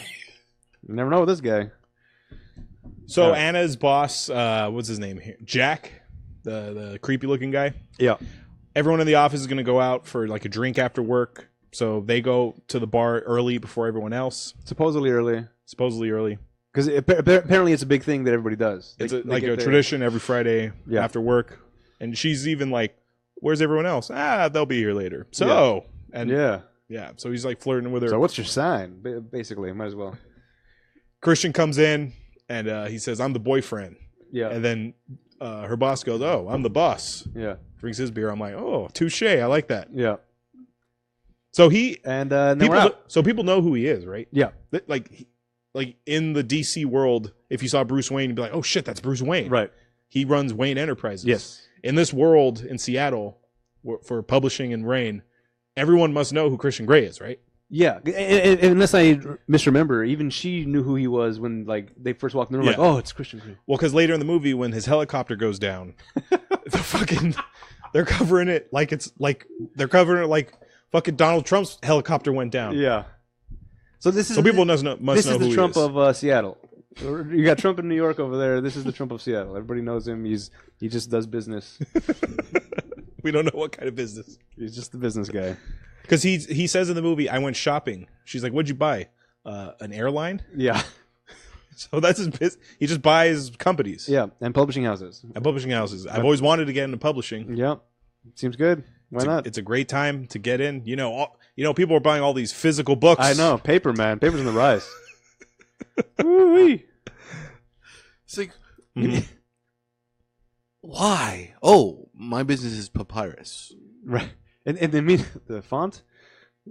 You never know with this guy. So Yeah. Anna's boss, what's his name here? Jack, the creepy looking guy. Yeah. Everyone in the office is gonna go out for like a drink after work. So they go to the bar early before everyone else, Supposedly early. supposedly early. Because apparently it's a big thing that everybody does. It's They like get a there- tradition every Friday Yeah. after work. And she's even like, where's everyone else? They'll be here later. So, and Yeah. yeah, so he's like flirting with her. So what's your sign? Basically, might as well. Christian comes in and he says, I'm the boyfriend. Yeah. And then her boss goes, oh, I'm the boss. Yeah. Drinks his beer. I'm like, oh, touche. I like that. Yeah. So he, And then we're out. so people know who he is, right? Yeah. Like in the DC world, if you saw Bruce Wayne, you'd be like, oh shit, that's Bruce Wayne. Right. He runs Wayne Enterprises. Yes. In this world in Seattle for publishing and Rain, everyone must know who Christian Grey is, right? Yeah. And unless I misremember, even she knew who he was when like they first walked in the room. Like, Yeah. oh, it's Christian Grey. Well, because later in the movie, when his helicopter goes down, they're covering it like it's like they're covering it like fucking Donald Trump's helicopter went down. Yeah. So this is So people must know this who is the he Trump is. of Seattle. You got Trump in New York over there. This is the Trump of Seattle. Everybody knows him. He just does business. We don't know what kind of business. He's just the business guy. Because he says in the movie, I went shopping. She's like, what'd you buy? An airline? Yeah. So that's his business. He just buys companies Yeah. And publishing houses. and publishing houses. I've always wanted to get into publishing. Yeah. Seems good. Why not? It's a great time to get in. You know, people are buying all these physical books. I know. Paper, man. Paper's on the rise. Woo-wee. It's like, Mhm. why? Oh, my business is papyrus. Right. And they mean the font?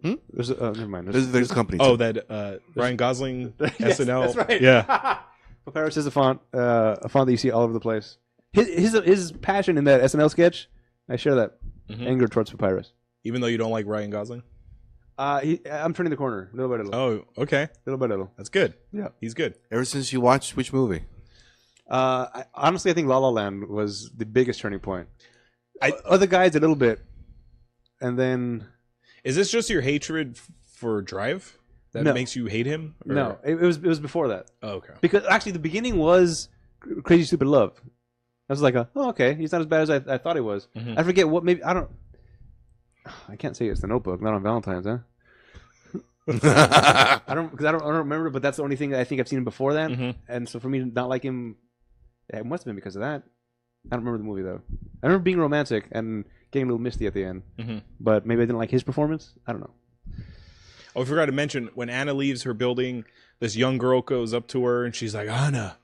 Hmm? There's never mind. There's companies. Oh, that Ryan Gosling Yes, SNL. That's right. Yeah. Papyrus is a font that you see all over the place. His passion in that SNL sketch, I share that Mhm. anger towards Papyrus. Even though you don't like Ryan Gosling. I'm turning the corner little by little. Oh, okay. Little by little. That's good. Yeah. He's good. Ever since you watched which movie? Honestly, I think La La Land was the biggest turning point. I- Other guys a little bit, and then Is this just your hatred for Drive that No. makes you hate him? Or- no, it was before that. Oh, okay. Because actually, the beginning was Crazy Stupid Love. I was like, oh, okay, he's not as bad as I thought he was. Mhm. I forget what maybe I can't say it's The Notebook, not on Valentine's, huh? I don't remember, but that's the only thing that I think I've seen him before that. Mhm. And so for me to not like him, it must have been because of that. I don't remember the movie though. I remember being romantic and getting a little misty at the end, Mhm. but maybe I didn't like his performance. I don't know. Oh, I forgot to mention when Anna leaves her building, this young girl goes up to her and she's like, Anna.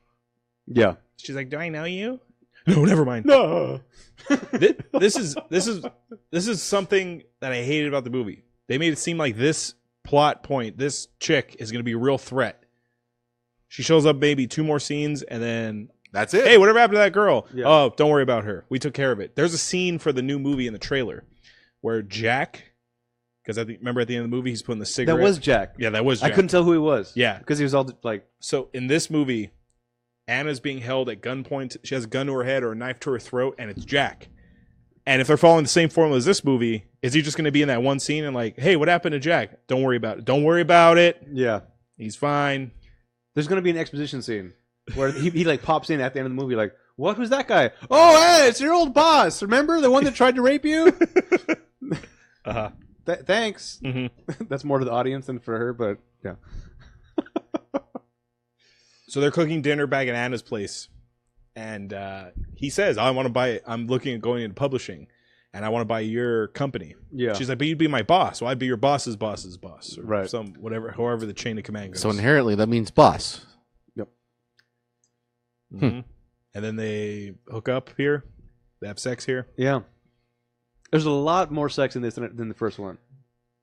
Yeah. She's like, do I know you? No, never mind. No. This is something that I hated about the movie. They made it seem like this plot point, this chick is going to be a real threat. She shows up maybe 2 more scenes and then, That's it. hey, whatever happened to that girl? Yeah. Oh, don't worry about her. We took care of it. There's a scene for the new movie in the trailer where Jack, because remember at the end of the movie he's putting the cigarette. That was Jack. Yeah, that was I Jack. couldn't tell who he was. Yeah. Because he was all like, So in this movie, Anna's being held at gunpoint. She has a gun to her head or a knife to her throat, and it's Jack. And if they're following the same formula as this movie, is he just going to be in that one scene and like, hey, what happened to Jack? Don't worry about it. Don't worry about it. yeah. He's fine. There's gonna be an exposition scene where he like pops in at the end of the movie, like, what? Who's that guy? Oh, hey, it's your old boss. Remember the one that tried to rape you? Uh-huh. Thanks. hmm That's more to the audience than for her, but yeah. So they're cooking dinner back at Anna's place. And he says, I want to buy it. I'm looking at going into publishing, and I want to buy your company. Yeah. She's like, but you'd be my boss. Well, I'd be your boss's boss's boss. Or Right. some whatever, however the chain of command goes. So inherently, that means boss. Mhm. And then they hook up here. They have sex here. Yeah. There's a lot more sex in this than the first one.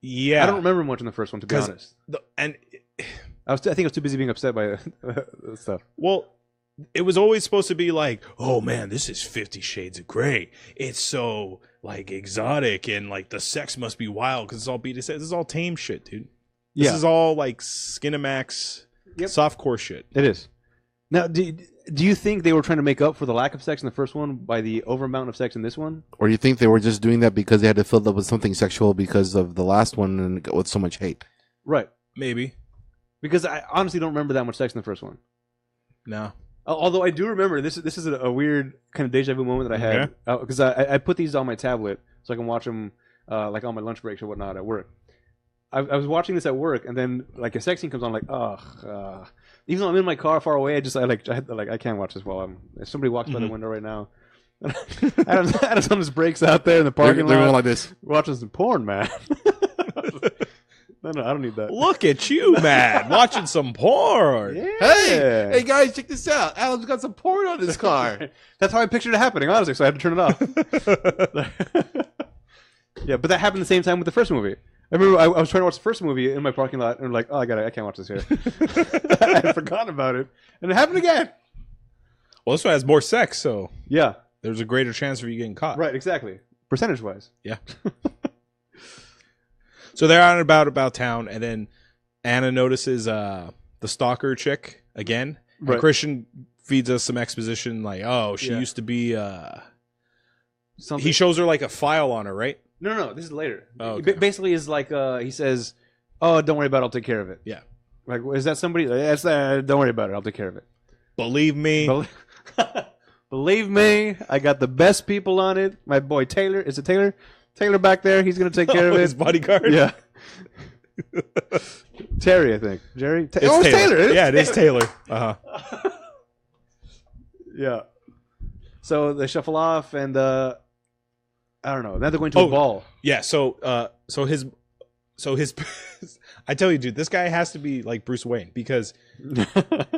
Yeah. I don't remember much in the first one, to be 'Cause- honest. And I think I was too busy being upset by stuff. well, it was always supposed to be like, oh man, this is 50 Shades of Grey. It's so like exotic and like the sex must be wild because it's all BDSM. This is all tame shit, dude. This is all like Skinamax softcore shit. It is. Now, do you think they were trying to make up for the lack of sex in the first one by the overamount of sex in this one? Or do you think they were just doing that because they had to fill up with something sexual because of the last one and with so much hate? Right. Maybe. Because I honestly don't remember that much sex in the first one. No. Although I do remember, this is a weird kind of deja vu moment that I had. Because I put these on my tablet so I can watch them like on my lunch breaks or whatnot at work. I was watching this at work, and then like a sex scene comes on, like, even though I'm in my car far away, I can't watch this while if somebody walks by the window right now. Adam just breaks out there in the parking lot. They're going like this. Watching some porn, man. No, I don't need that. Look at you, man, watching some porn. Yeah. Hey guys, check this out. Adam's got some porn on his car. That's how I pictured it happening, honestly, so I had to turn it off. Yeah, but that happened the same time with the first movie. I remember I was trying to watch the first movie in my parking lot, and I'm like, oh, I can't watch this here. I had forgotten about it, and it happened again. Well, this one has more sex, so Yeah, there's a greater chance of you getting caught. right, exactly. Percentage-wise. Yeah. So they're out and about town, and then Anna notices the stalker chick again. Right. And Christian feeds us some exposition, like, oh, she Yeah. used to be. Something. He shows her like a file on her, right? No, this is later. Oh, He okay. basically is like, he says, oh, don't worry about it, I'll take care of it. Yeah. Like, is that somebody? That's don't worry about it, I'll take care of it. Believe me. Believe me, I got the best people on it. My boy Taylor, is it Taylor? Taylor back there, he's gonna take care of it. His bodyguard. Yeah. Terry, I think. Jerry? It's it's Taylor. It is Taylor. Uh-huh. Yeah. So they shuffle off, and I don't know. Now they're going to a ball. Yeah. So his, I tell you, dude, this guy has to be like Bruce Wayne because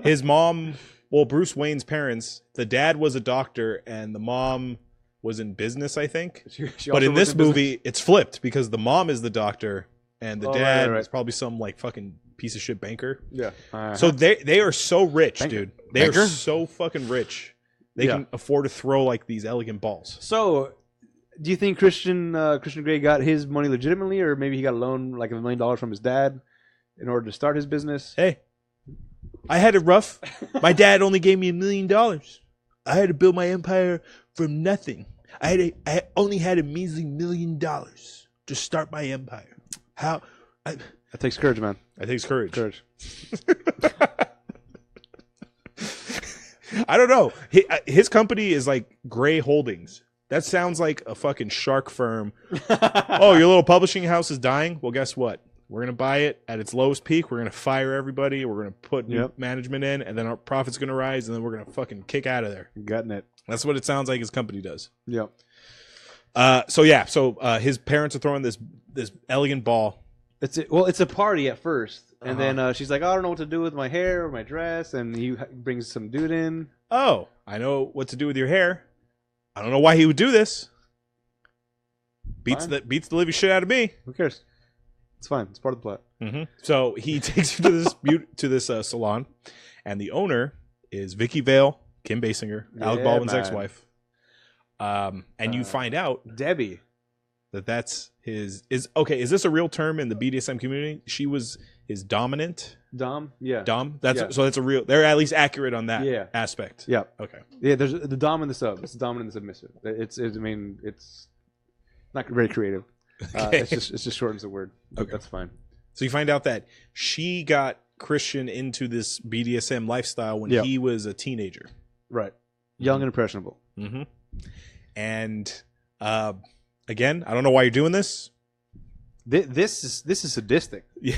his mom, well, Bruce Wayne's parents, the dad was a doctor and the mom was in business, I think. She But also in works this movie, it's flipped because the mom is the doctor and the dad right. is probably some like fucking piece of shit banker. Yeah. So they are so rich, Banker. dude. They Banker? are so fucking rich. They can afford to throw like these elegant balls. So, do you think Christian Grey got his money legitimately, or maybe he got a loan like $1 million from his dad in order to start his business? Hey, I had it rough. My dad only gave me $1 million. I had to build my empire from nothing. I only had a measly $1 million to start my empire. How? That takes courage, man. That takes courage. Courage. I don't know. His company is like Gray Holdings. That sounds like a fucking shark firm. Oh, your little publishing house is dying? Well, guess what? We're going to buy it at its lowest peak. We're going to fire everybody. We're going to put new management in, and then our profit's going to rise, and then we're going to fucking kick out of there. Gotten it. That's what it sounds like his company does. Yep. So his parents are throwing this elegant ball. It's a party at first, and then she's like, oh, I don't know what to do with my hair or my dress, and he brings some dude in. Oh, I know what to do with your hair. I don't know why he would do this. Beats the living shit out of me. Who cares? It's fine. It's part of the plot. Mm-hmm. So he takes you to this salon, and the owner is Vicky Vale, Kim Basinger, Alec Baldwin's man. ex-wife. And you find out Debbie. that's his is this a real term in the BDSM community? She was his dominant Dom? Yeah. dom. So that's a real. They're at least accurate on that aspect. Yeah. Okay. Yeah, there's the Dom and the sub. It's the dominant and the submissive. It's not very creative. Okay. It's just shortens the word. Okay. That's fine. So you find out that she got Christian into this BDSM lifestyle when he was a teenager. Right. Young and impressionable. Mm-hmm. And again, I don't know why you're doing this. This is sadistic. Yeah.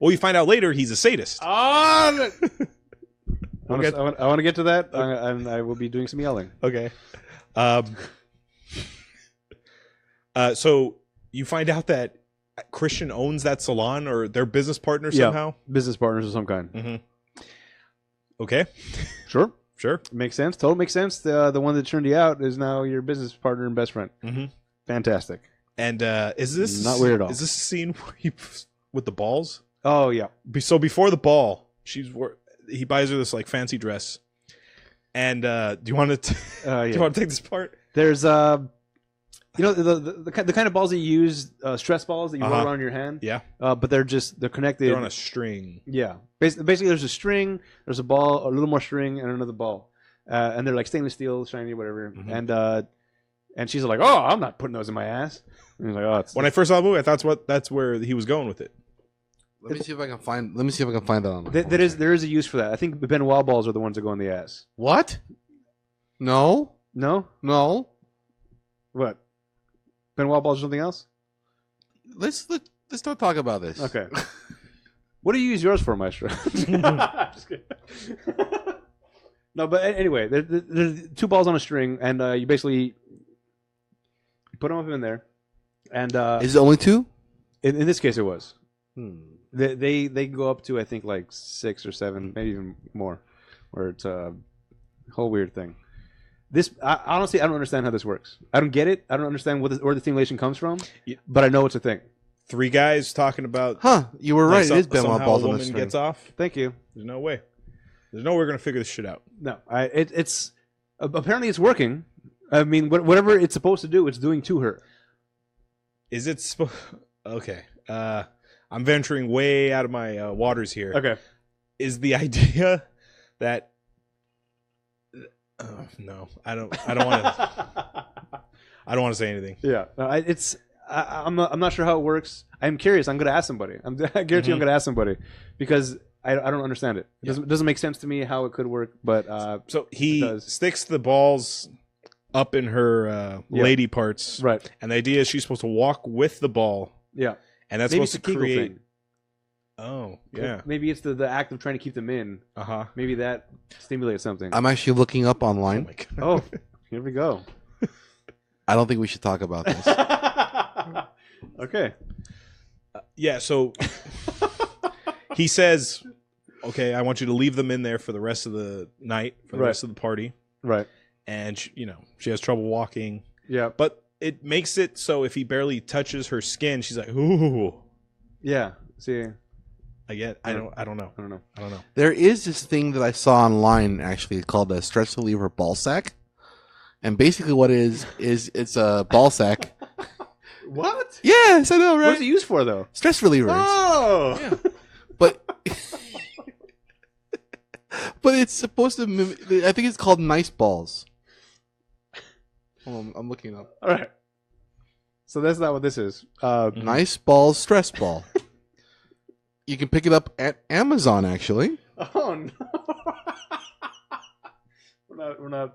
Well, you find out later he's a sadist. I want to get to that, and I will be doing some yelling. Okay. So you find out that Christian owns that salon, or they're business partners somehow. Business partners of some kind. Mm-hmm. Okay. Sure. Sure. Makes sense. Totally makes sense. The one that turned you out is now your business partner and best friend. Mm-hmm. Fantastic. And is this not weird at all? Is this a scene where with the balls? Oh yeah. So before the ball, he buys her this like fancy dress, And do you want to do you want to take this part? There's the kind of balls that you use, stress balls that you roll around your hand. Yeah. But they're connected. They're on a string. Yeah. Basically, there's a string, there's a ball, a little more string, and another ball, and they're like stainless steel, shiny, whatever. Mhm. And she's like, "Oh, I'm not putting those in my ass." And he's like, "Oh, When I first saw the movie, I thought that's where he was going with it. Let me see if I can find that on. there is a use for that. I think the Benoit balls are the ones that go in the ass. What? No. No. What? Benoit balls or something else? Let's not talk about this. Okay. What do you use yours for, Maestro? Just kidding. No, but anyway, there's two balls on a string, and you basically put them up in there. And Is it only two? in this case, it was. Hmm. They go up to, I think, like 6 or 7, maybe even more, where it's a whole weird thing. Honestly, I don't understand how this works. I don't get it. I don't understand where the stimulation comes from, but I know it's a thing. 3 guys talking about. Huh? You were right. It is Benoit somehow balls a on the woman string. gets off. Thank you. There's no way. There's no way we're gonna figure this shit out. No, it's apparently it's working. I mean, whatever it's supposed to do, it's doing to her. Is it okay? I'm venturing way out of my waters here. Okay. Is the idea that? No, I don't want to. I don't want to say anything. Yeah, no, I'm not sure how it works. I'm curious. I'm going to ask somebody. I guarantee I'm going to ask somebody because I don't understand it. It doesn't make sense to me how it could work. But so he sticks the balls up in her lady parts, right? And the idea is she's supposed to walk with the ball. Yeah, and that's maybe supposed to create. Thing. Oh, yeah. Maybe it's the act of trying to keep them in. Maybe that stimulates something. I'm actually looking up online. Oh, my God. Oh, here we go. I don't think we should talk about this. Okay. Yeah, so he says, okay, I want you to leave them in there for the rest of the night, for the rest of the party. Right. And, she has trouble walking. Yeah. But it makes it so if he barely touches her skin, she's like, ooh. Yeah. See, I don't know. There is this thing that I saw online actually called a stress reliever ball sack, and basically what it is it's a ball sack. What? Yes, I know, right? What's it used for though? Stress relievers. Oh, yeah. But it's supposed to mimic, I think it's called nice balls. Hold on, I'm looking up. All right. So that's not what this is. Nice balls, stress ball. You can pick it up at Amazon, actually. Oh no! We're not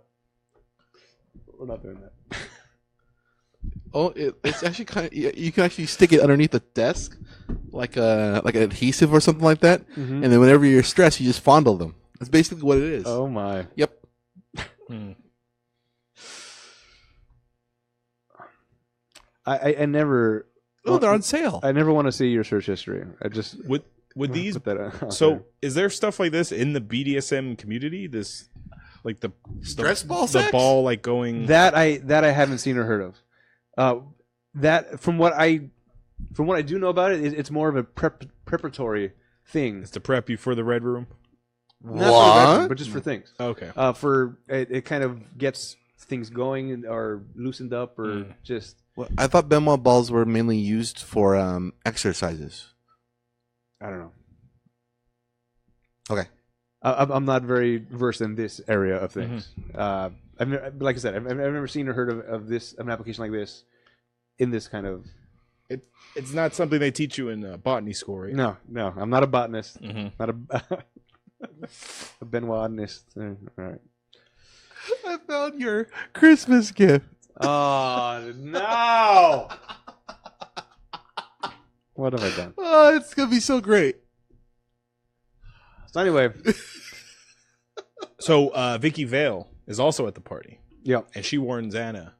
doing that. Oh, it's actually kind of. You can actually stick it underneath the desk, like an adhesive or something like that. Mm-hmm. And then whenever you're stressed, you just fondle them. That's basically what it is. Oh my! Yep. I never. Oh, they're on sale. I never want to see your search history. I just would these. Put that out so there. is there stuff like this in the BDSM community? This, like the stress ball, the ball like going that I haven't seen or heard of. That from what I do know about it, it's more of a preparatory thing. It's to prep you for the red room. Not for the red room, but just for things. Okay. For it kind of gets things going or loosened up or just. Well, I thought Benoit balls were mainly used for exercises. I don't know. Okay. I'm not very versed in this area of things. Like I said, I've never seen or heard of an application like this in this kind of. It's not something they teach you in botany school, right? No, I'm not a botanist. Mm-hmm. Not a Benoitist. All right. I found your Christmas gift. Oh no! What have I done? Oh, it's gonna be so great. So anyway, so Vicky Vale is also at the party. Yeah, and she warns Anna,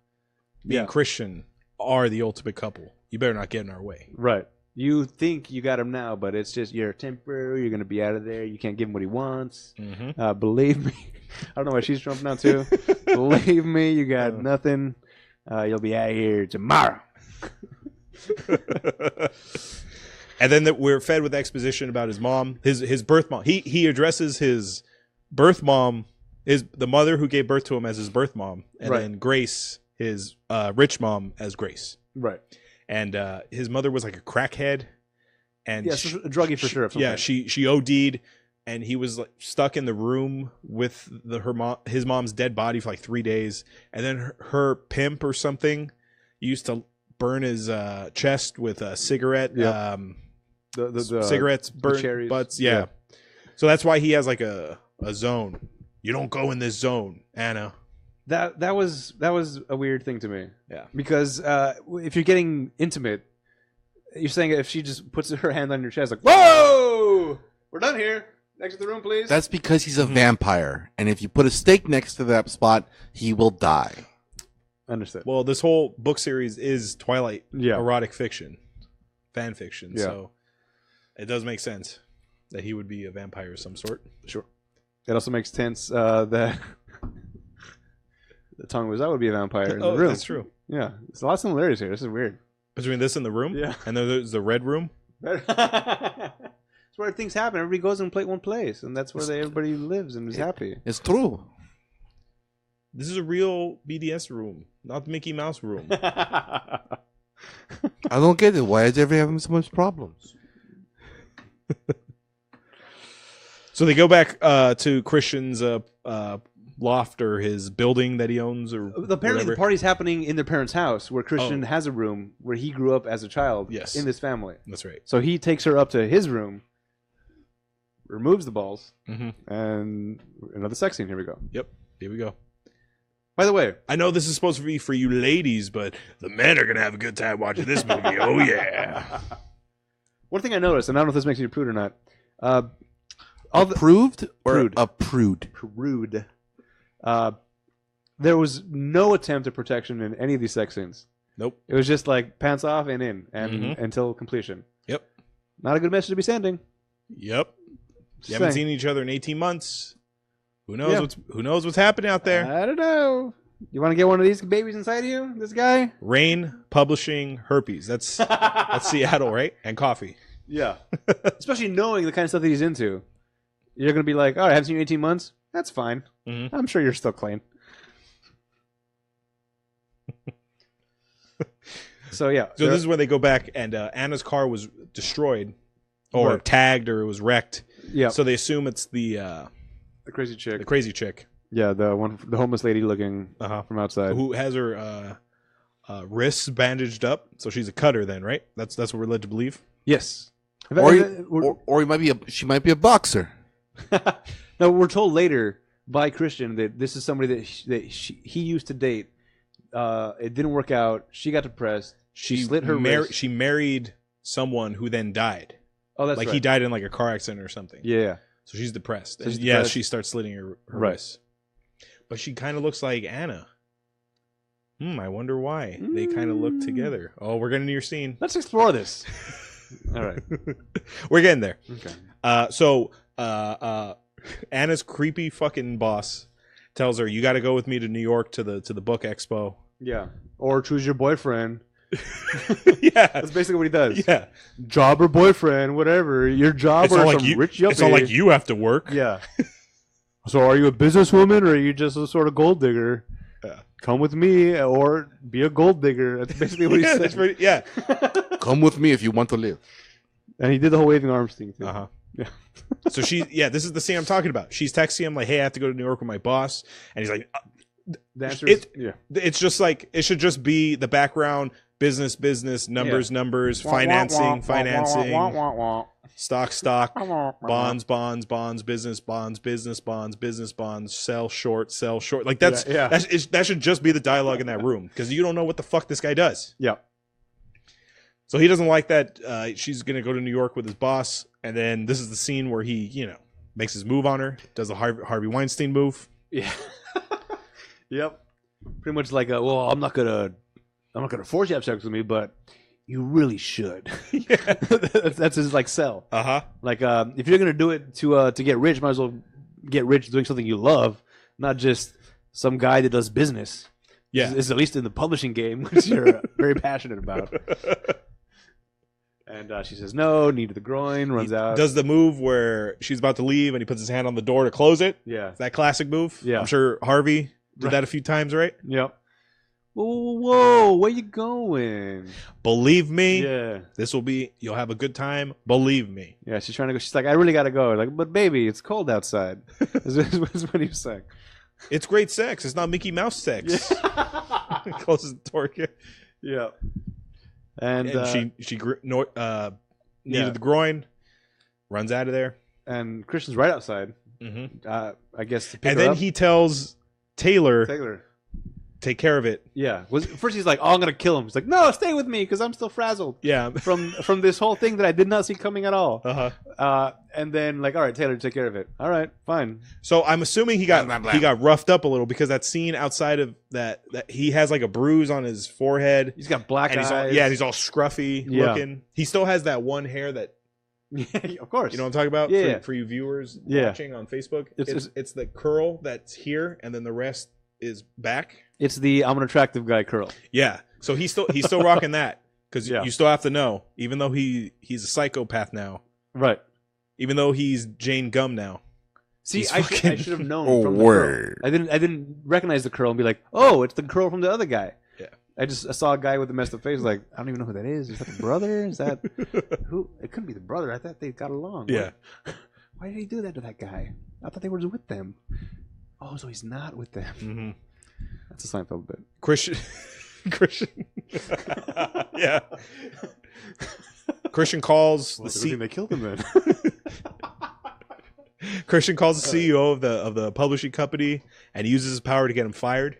me and Christian are the ultimate couple. You better not get in our way. Right. You think you got him now, but it's just you're temporary. You're gonna be out of there. You can't give him what he wants. Mm-hmm. Believe me, I don't know why she's jumping out too. Believe me, you got nothing. You'll be out of here tomorrow. And then we're fed with exposition about his mom, his birth mom. He addresses his birth mom the mother who gave birth to him as his birth mom, and Right. then Grace, his rich mom, as Grace. Right. And his mother was like a crackhead, and Yeah, so a druggie for sure. of some yeah, kind. she OD'd, and he was like stuck in the room with his mom's dead body for like 3 days, and then her pimp or something used to burn his chest with a cigarette. Yeah. The Cigarettes burn cherries. butts. Yeah. So that's why he has like a zone. You don't go in this zone, Anna. That was a weird thing to me. Yeah. Because if you're getting intimate, you're saying if she just puts her hand on your chest, like, whoa, we're done here. Exit the room, please. That's because he's a vampire, and if you put a stake next to that spot, he will die. Understood. Well, this whole book series is Twilight Yeah. erotic fiction, fan fiction. Yeah. So it does make sense that he would be a vampire of some sort. Sure. It also makes sense that the tongue was that would be a vampire in the room. That's true. Yeah. There's a lot of similarities here. This is weird. Between this and the room, Yeah. and then there's the red room. It's where things happen. Everybody goes and play one place, and that's where everybody lives and is happy. It's true. This is a real BDS room, not the Mickey Mouse room. I don't get it. Why is everybody having so much problems? So they go back to Christian's loft or his building that he owns, or Apparently, whatever. the party's happening in their parents' house, where Christian Oh. has a room where he grew up as a child. Yes. In this family. That's right. So he takes her up to his room, removes the balls, Mm-hmm. and another sex scene. Here we go. Yep. Here we go. By the way, I know this is supposed to be for you ladies, but the men are gonna have a good time watching this movie. Oh yeah. one thing I noticed, and I don't know if this makes you a prude or not. All the Approved or Prude. a prude? prude. There was no attempt at protection in any of these sex scenes. Nope. It was just like pants off and in, and Mhm. until completion. Yep. Not a good message to be sending. Yep. Just You haven't saying. seen each other in 18 months. Who knows Yeah. who knows what's happening out there? I don't know. You want to get one of these babies inside of you? This guy? Rain Publishing Herpes. That's Seattle, right? And coffee. Yeah. Especially knowing the kind of stuff that he's into. You're going to be like, all right, I haven't seen you in 18 months. That's fine. Mhm. I'm sure you're still clean. So, yeah. So this is where they go back, and Anna's car was destroyed, or Right. tagged, or it was wrecked. Yeah. So they assume it's the The crazy chick. crazy chick Yeah, the homeless lady looking from outside. who has her wrists bandaged up. So she's a cutter, then, right? That's what we're led to believe. Yes. Or he might be she might be a boxer. No, we're told later by Christian that this is somebody he used to date. It didn't work out. She got depressed. She slit her wrist. She married someone who then died. Oh, that's like right. he died in like a car accident or something. Yeah. So she's depressed. So she's And yeah, depressed. she starts slitting her Right. wrists. But she kind of looks like Anna. I wonder why. They kind of look together. Oh, we're getting to your scene. Let's explore this. All right. We're getting there. Okay. So Anna's creepy fucking boss tells her, "You got to go with me to New York to the book expo." Yeah. Or choose your boyfriend. Yeah, That's basically what he does. yeah. Job or boyfriend, whatever. Your job It's or not some like you. rich yuppie. It's not like you have to work. Yeah. So are you a businesswoman or are you just a sort of gold digger? Yeah. Come with me or be a gold digger. That's basically what he Yeah, said. that's pretty, yeah. Come with me if you want to live. And he did the whole waving arms thing too. Uh-huh. Yeah. So this is the scene I'm talking about. She's texting him like, "Hey, I have to go to New York with my boss," and he's like, The answer is yeah. "It's just like it should just be the background, business, numbers, financing, stock, bonds, business, bonds, sell short. Like that should just be the dialogue in that room because you don't know what the fuck this guy does." Yeah. So he doesn't like that. She's gonna go to New York with his boss, and then this is the scene where he, makes his move on her, does the Harvey Weinstein move. Yeah. Yep. Pretty much like, well, I'm not gonna force you to have sex with me, but you really should. That's his like sell. Like, if you're gonna do it to get rich, might as well get rich doing something you love, not just some guy that does business. Yeah. This is at least in the publishing game, which you're very passionate about. And she says no, knee to the groin, runs out. Does the move where she's about to leave and he puts his hand on the door to close it. Yeah. That classic move. Yeah. I'm sure Harvey did that a few times, right? Yep. Whoa, where you going? Believe me, Yeah. you'll have a good time. Believe me. Yeah, she's trying to go. She's like, I really got to go. Like, but baby, it's cold outside. is what he was saying. It's great sex. It's not Mickey Mouse sex. Closes the door. Yeah. And she knee to the groin, runs out of there. And Christian's right outside. Mm-hmm. I guess. To pick And her then up. he tells Taylor, Take care of it. Yeah. First he's like, oh, I'm gonna kill him. He's like, no, stay with me because I'm still frazzled. Yeah. From this whole thing that I did not see coming at all. Uh-huh. And then like, all right, Taylor, take care of it. All right, fine. So I'm assuming he got roughed up a little because that scene outside of that he has like a bruise on his forehead. He's got black and eyes. he's all scruffy looking. He still has that one hair that of course. you know what I'm talking about? Yeah. For you viewers watching on Facebook. It's the curl that's here and then the rest is back. It's the I'm an attractive guy curl. Yeah. So he's still rocking that because Yeah. you still have to know, even though he's a psychopath now, Right. even though he's Jane Gum now. See, He's I fucking- should have known Oh, from the word. curl. I didn't recognize the curl and be like, oh, it's the curl from the other guy. Yeah. I saw a guy with a messed up face. Like, I don't even know who that is. Is that the brother? Is that who? It couldn't be the brother. I thought they got along. Yeah. Why did he do that to that guy? I thought they were with them. Oh, so he's not with them. Mm-hmm. That's a Seinfeld bit. Christian. Yeah. Christian calls They killed him then. Christian calls the CEO of the publishing company and uses his power to get him fired.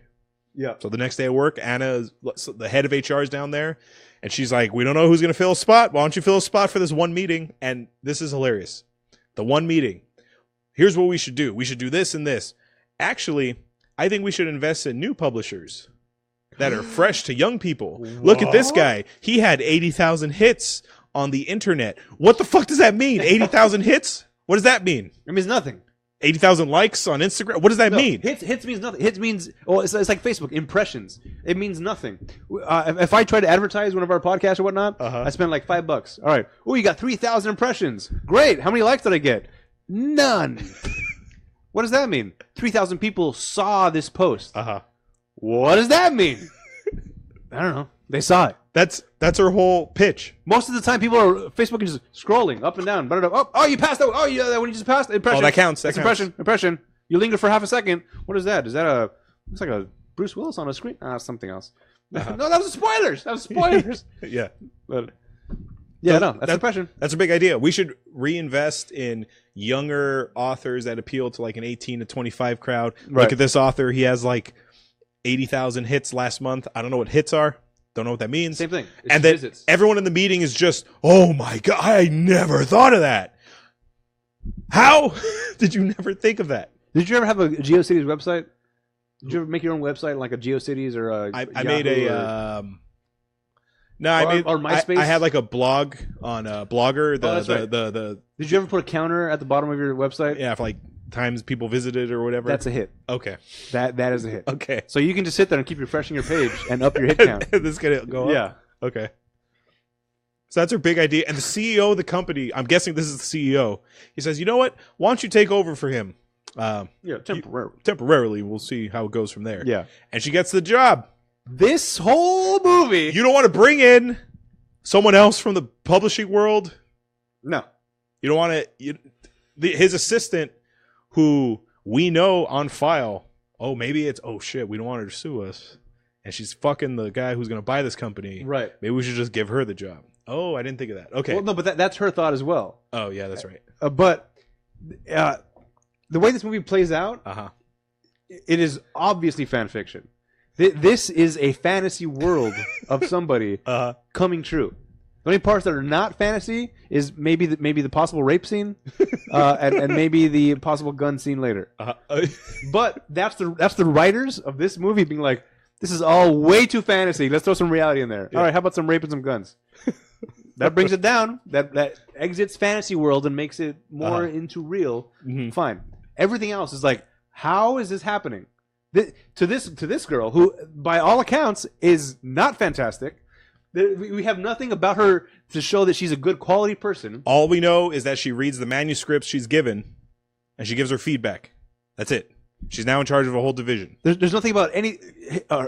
Yeah. So the next day at work, Anna, the head of HR, is down there, and she's like, "We don't know who's going to fill a spot. Why don't you fill a spot for this one meeting?" And this is hilarious. The one meeting. Here's what we should do. We should do this and this. Actually, I think we should invest in new publishers that are fresh to young people. Look at this guy. He had 80,000 hits on the internet. What the fuck does that mean? 80,000 hits? What does that mean? It means nothing. 80,000 likes on Instagram? What does that mean? Hits means nothing. Hits means, well, it's like Facebook, impressions. It means nothing. If I try to advertise one of our podcasts or whatnot, I spend like $5. All right. Oh, you got 3,000 impressions. Great. How many likes did I get? None. What does that mean? 3,000 people saw this post. What does that mean? I don't know. They saw it. That's her whole pitch. Most of the time, people are Facebook is just scrolling up and down. Oh, you passed out. Oh, yeah, that one you just passed. Impression. Oh, that counts. That's That counts. impression. You linger for half a second. What is that? Is that looks like a Bruce Willis on a screen? Something else. No, that was spoilers. Yeah. But yeah, So no, that's impression. That's a big idea. We should reinvest in younger authors that appeal to like an 18 to 25 crowd. Right. Look at this author. He has like 80,000 hits last month. I don't know what hits are. Don't know what that means. Same thing. It's And then visits. everyone in the meeting is just, oh my God, I never thought of that. How did you never think of that? Did you ever have a GeoCities website? Did you ever make your own website like a GeoCities or a I made Yahoo a... or- No, I made or MySpace? I had like a blog on Blogger. that's right. The Did you ever put a counter at the bottom of your website? yeah, for like times people visited or whatever. That's a hit. okay. That is a hit. Okay. So you can just sit there and keep refreshing your page and up your hit count. This is gonna go up. Yeah. Okay. So that's her big idea. And the CEO of the company, I'm guessing this is the CEO. He says, "You know what? Why don't you take over for him? Yeah, temporarily. Temporarily. We'll see how it goes from there." Yeah. And she gets the job. This whole movie. You don't want to bring in someone else from the publishing world. No. You don't want to. His assistant, who we know on file. Oh, maybe it's. Oh shit, we don't want her to sue us, and she's fucking the guy who's going to buy this company. Right. Maybe we should just give her the job. Oh, I didn't think of that. Okay. Well, no, but that's her thought as well. Oh yeah, that's right. But the way this movie plays out, it is obviously fan fiction. This is a fantasy world of somebody coming true. The only parts that are not fantasy is maybe the possible rape scene, and maybe the possible gun scene later. But that's the writers of this movie being like, this is all way too fantasy. Let's throw some reality in there. Yeah. All right, how about some rape and some guns? That brings it down. That exits fantasy world and makes it more into real. Mhm. Fine. Everything else is like, how is this happening? To this girl who, by all accounts, is not fantastic. We have nothing about her to show that she's a good quality person. All we know is that she reads the manuscripts she's given, and she gives her feedback. That's it. She's now in charge of a whole division. There's nothing about any,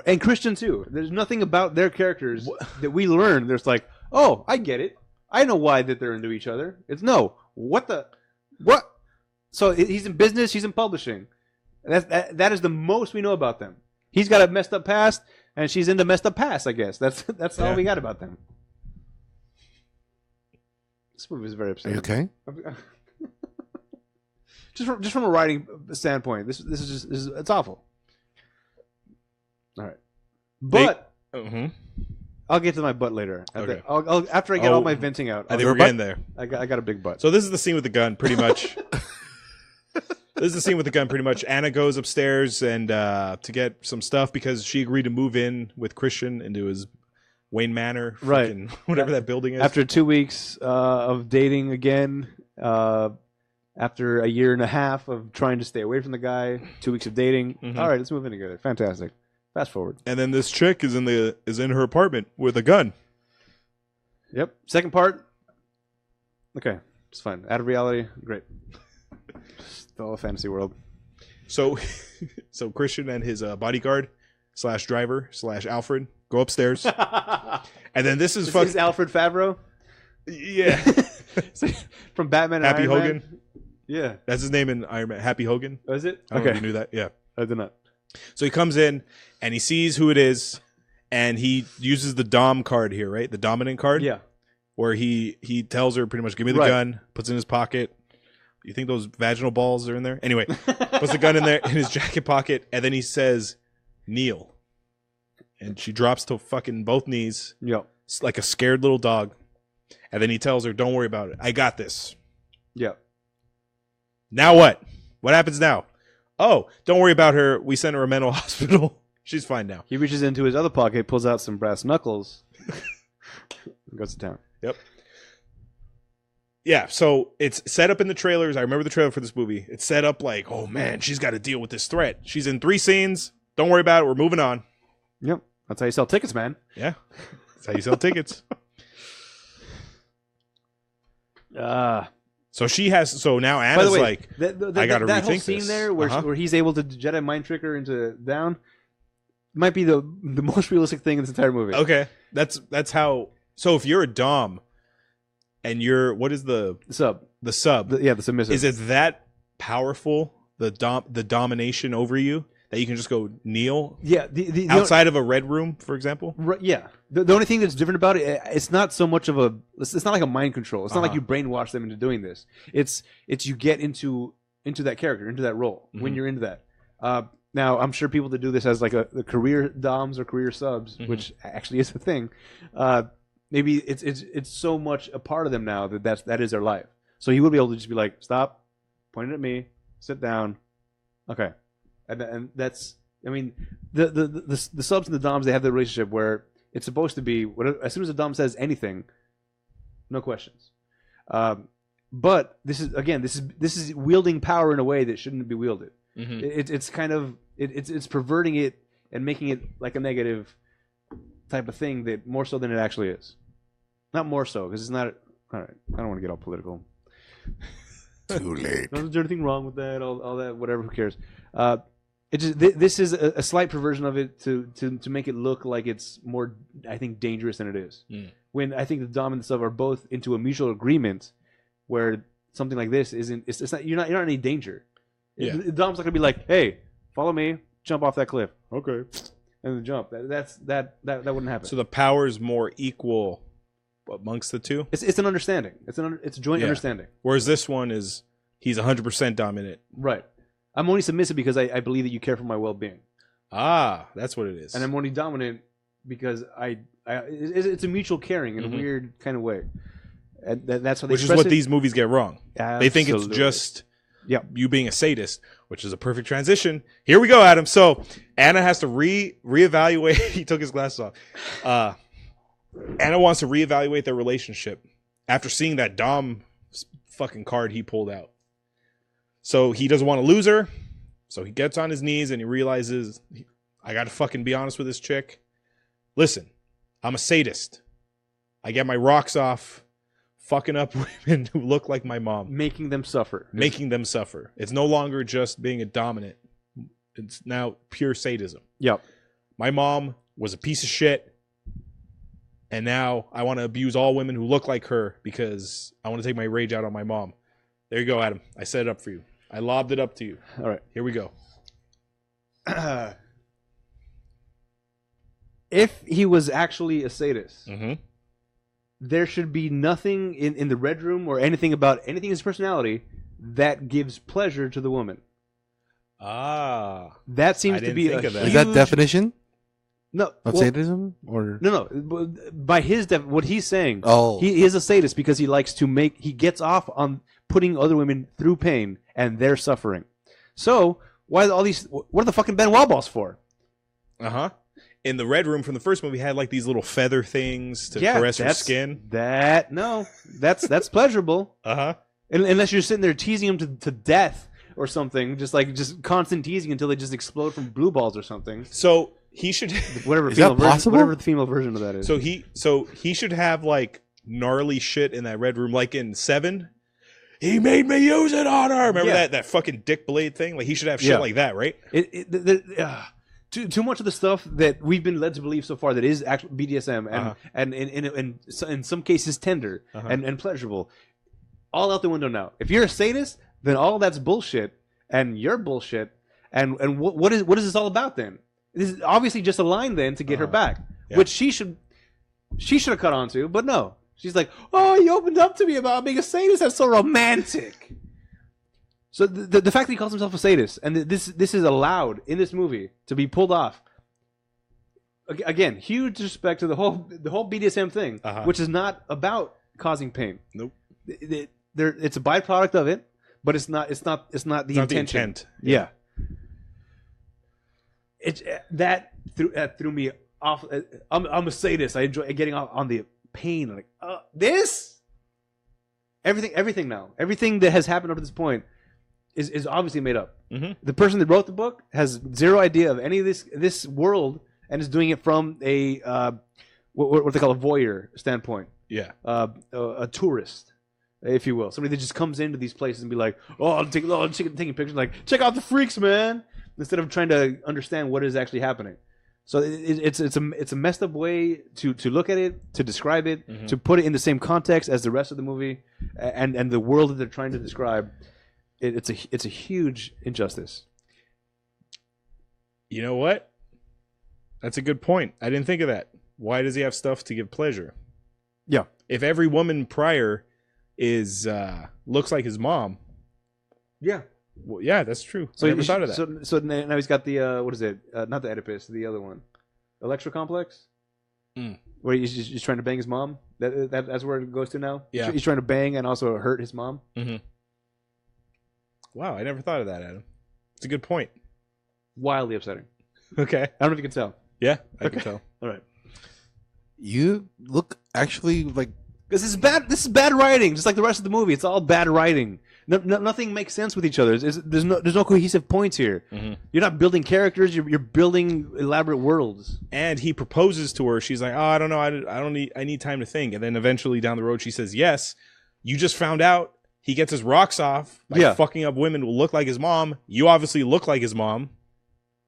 and Christian too. There's nothing about their characters that we learn. There's like, oh, I get it. I know why that they're into each other. It's no, what? So he's in business. She's in publishing. That is the most we know about them. He's got a messed up past, and she's into messed up past. I guess that's all we got about them. This movie is very Are upsetting. you okay? Just from a writing standpoint, this is it's awful. All right, but I'll get to my butt later. Okay. I'll after I get all my venting out. I think we're getting there. I got a big butt. So this is the scene with the gun, pretty much. This is the scene with the gun, pretty much. Anna goes upstairs and to get some stuff because she agreed to move in with Christian into his Wayne Manor, Right. whatever that building is. After 2 weeks of dating again, after a year and a half of trying to stay away from the guy, 2 weeks of dating. Mhm. All right, let's move in together. Fantastic. Fast forward. And then this chick is in her apartment with a gun. Yep. Second part. Okay, it's fine. Out of reality, great. Still a fantasy world. So, so Christian and his bodyguard / driver / Alfred go upstairs, and then this is This fuck. is Alfred Favreau Yeah, from Batman and Happy Iron Hogan. Man. Yeah. That's his name in Iron Man. Happy Hogan. Was it? I don't know if you knew that. Yeah. I did not. So he comes in and he sees who it is, and he uses the Dom card here, right? The dominant card. Yeah. Where he tells her pretty much, give me the Right. gun, puts it in his pocket. You think those vaginal balls are in there? Anyway, puts the gun in there in his jacket pocket, and then he says, kneel. And she drops to fucking both knees, Yep. like a scared little dog. And then he tells her, don't worry about it. I got this. Yep. Now what? What happens now? Oh, don't worry about her. We sent her a mental hospital. She's fine now. He reaches into his other pocket, pulls out some brass knuckles, and goes to town. Yep. Yeah, so it's set up in the trailers. I remember the trailer for this movie. It's set up like, oh man, she's got to deal with this threat. She's in 3 scenes. Don't worry about it. We're moving on. Yep. That's how you sell tickets, man. Yeah. That's how you sell tickets. So she has, so now By Anna's the way, like, I gotta that whole rethink scene this. there where, Uh-huh. where he's able to Jedi mind trick her into down might be the most realistic thing in this entire movie. okay, that's how, so if you're a Dom and you're, what is the Sub. sub? The submissive. Is it that powerful, the domination over you, that you can just go kneel Yeah. The outside of a red room, for example? Right, yeah. The only thing that's different about it, it's not so much of a. It's not like a mind control. It's not like Uh-huh. you brainwash them into doing this. It's you get into that character, into that role when Mhm. you're into that. Now, I'm sure people that do this as like the career doms or career subs, Mhm. which actually is a thing. Maybe it's so much a part of them now that is their life. So he will be able to just be like, stop, point it at me, sit down, okay, and that's. I mean, the subs and the doms, they have the relationship where it's supposed to be as soon as the dom says anything, no questions. But this is wielding power in a way that shouldn't be wielded. Mm-hmm. It's kind of it's perverting it and making it like a negative type of thing that more so than it actually is. Not more so because it's not. All right, I don't want to get all political. Too late. Is there anything wrong with that? All that, whatever. Who cares? This is a slight perversion of it to make it look like it's more, I think, dangerous than it is. Mm. When I think the dom and the sub are both into a mutual agreement, where something like this isn't. It's not. You're not in any danger. Yeah. The dom's not gonna be like, "Hey, follow me, jump off that cliff." Okay, and then jump. That wouldn't happen. So the power is more equal amongst the two, It's an understanding. It's a joint Yeah. understanding. whereas this one is he's 100% dominant. Right. I'm only submissive because I believe that you care for my well-being, Ah, that's what it is. and I'm only dominant because it's a mutual caring in Mhm. a weird kind of way, and that's how they Which is express what it. these movies get wrong. They think it's Absolutely. just Yeah. you being a sadist, which is a perfect transition. Here we go, Adam. So Anna has to reevaluate. He took his glasses off. Anna wants to reevaluate their relationship after seeing that Dom fucking card he pulled out. So he doesn't want to lose her. So he gets on his knees and he realizes, I got to fucking be honest with this chick. Listen, I'm a sadist. I get my rocks off, fucking up women who look like my mom, Making them suffer. making them suffer. It's no longer just being a dominant. It's now pure sadism. Yep. My mom was a piece of shit, and now I want to abuse all women who look like her because I want to take my rage out on my mom. There you go, Adam. I set it up for you. I lobbed it up to you. All right. Here we go. If he was actually a sadist, Mm-hmm. there should be nothing in the Red Room or anything about anything in his personality that gives pleasure to the woman. Ah. That seems I to didn't be think a of that. Is that huge- definition No, of well, sadism or? no. By his what he's saying, Oh, he is a sadist because he likes to he gets off on putting other women through pain and their suffering. So why all these? What are the fucking Benoit balls for? Uh-huh. In the Red Room from the first movie, had like these little feather things to caress her skin. That's pleasurable. Uh-huh. Unless you're sitting there teasing them to death or something, just constant teasing until they just explode from blue balls or something. So he should Whatever Is female that possible? whatever the female version of that is. so he should have like gnarly shit in that Red Room, like in 7. He made me use it on her. Remember Yeah. that fucking dick blade thing? Like he should have shit Yeah. like that, right? Too much of the stuff that we've been led to believe so far that is actual BDSM and Uh-huh. and in some cases tender Uh-huh. and pleasurable, all out the window now. If you're a sadist, then all that's bullshit and you're bullshit. And what is this all about then? This is obviously just a line then to get her back, Yeah. which she should have cut onto, but no. She's like, "Oh, you opened up to me about being a sadist. That's so romantic." So the fact that he calls himself a sadist and this is allowed in this movie to be pulled off. Again, huge respect to the whole BDSM thing, Uh-huh. which is not about causing pain. Nope. It's a byproduct of it, but it's not the It's not the intention. intent. Yeah. That threw me off. I'm a sadist. I enjoy getting off on the pain. Like this, everything now, everything that has happened up to this point is obviously made up. Mhm. The person that wrote the book has zero idea of any of this world and is doing it from a what they call a voyeur standpoint, Yeah. a tourist, if you will, somebody that just comes into these places and be like, I'm taking pictures, like check out the freaks, man, instead of trying to understand what is actually happening. So it's a messed up way to look at it, to describe it, Mhm. to put it in the same context as the rest of the movie, and the world that they're trying to describe. It's a huge injustice. You know what? That's a good point. I didn't think of that. Why does he have stuff to give pleasure? Yeah. If every woman prior is looks like his mom, Yeah. well, yeah, that's true. So I never thought of that. So now he's got the what is it? Not the Oedipus, the other one, Electra Complex, where he's trying to bang his mom. That's where it goes to now. Yeah. He's trying to bang and also hurt his mom. Wow, I never thought of that, Adam. It's a good point. Wildly upsetting. Okay. I don't know if you can tell. Yeah, I Okay. can tell. All right. you look actually like This is bad. This is bad writing, just like the rest of the movie. It's all bad writing. Nothing makes sense with each other. There's no cohesive points here. Mhm. You're not building characters. You're building elaborate worlds. And he proposes to her. She's like, "Oh, I don't know. I need time to think." And then eventually down the road, she says, "Yes." You just found out he gets his rocks off by Yeah. fucking up women who look like his mom. You obviously look like his mom.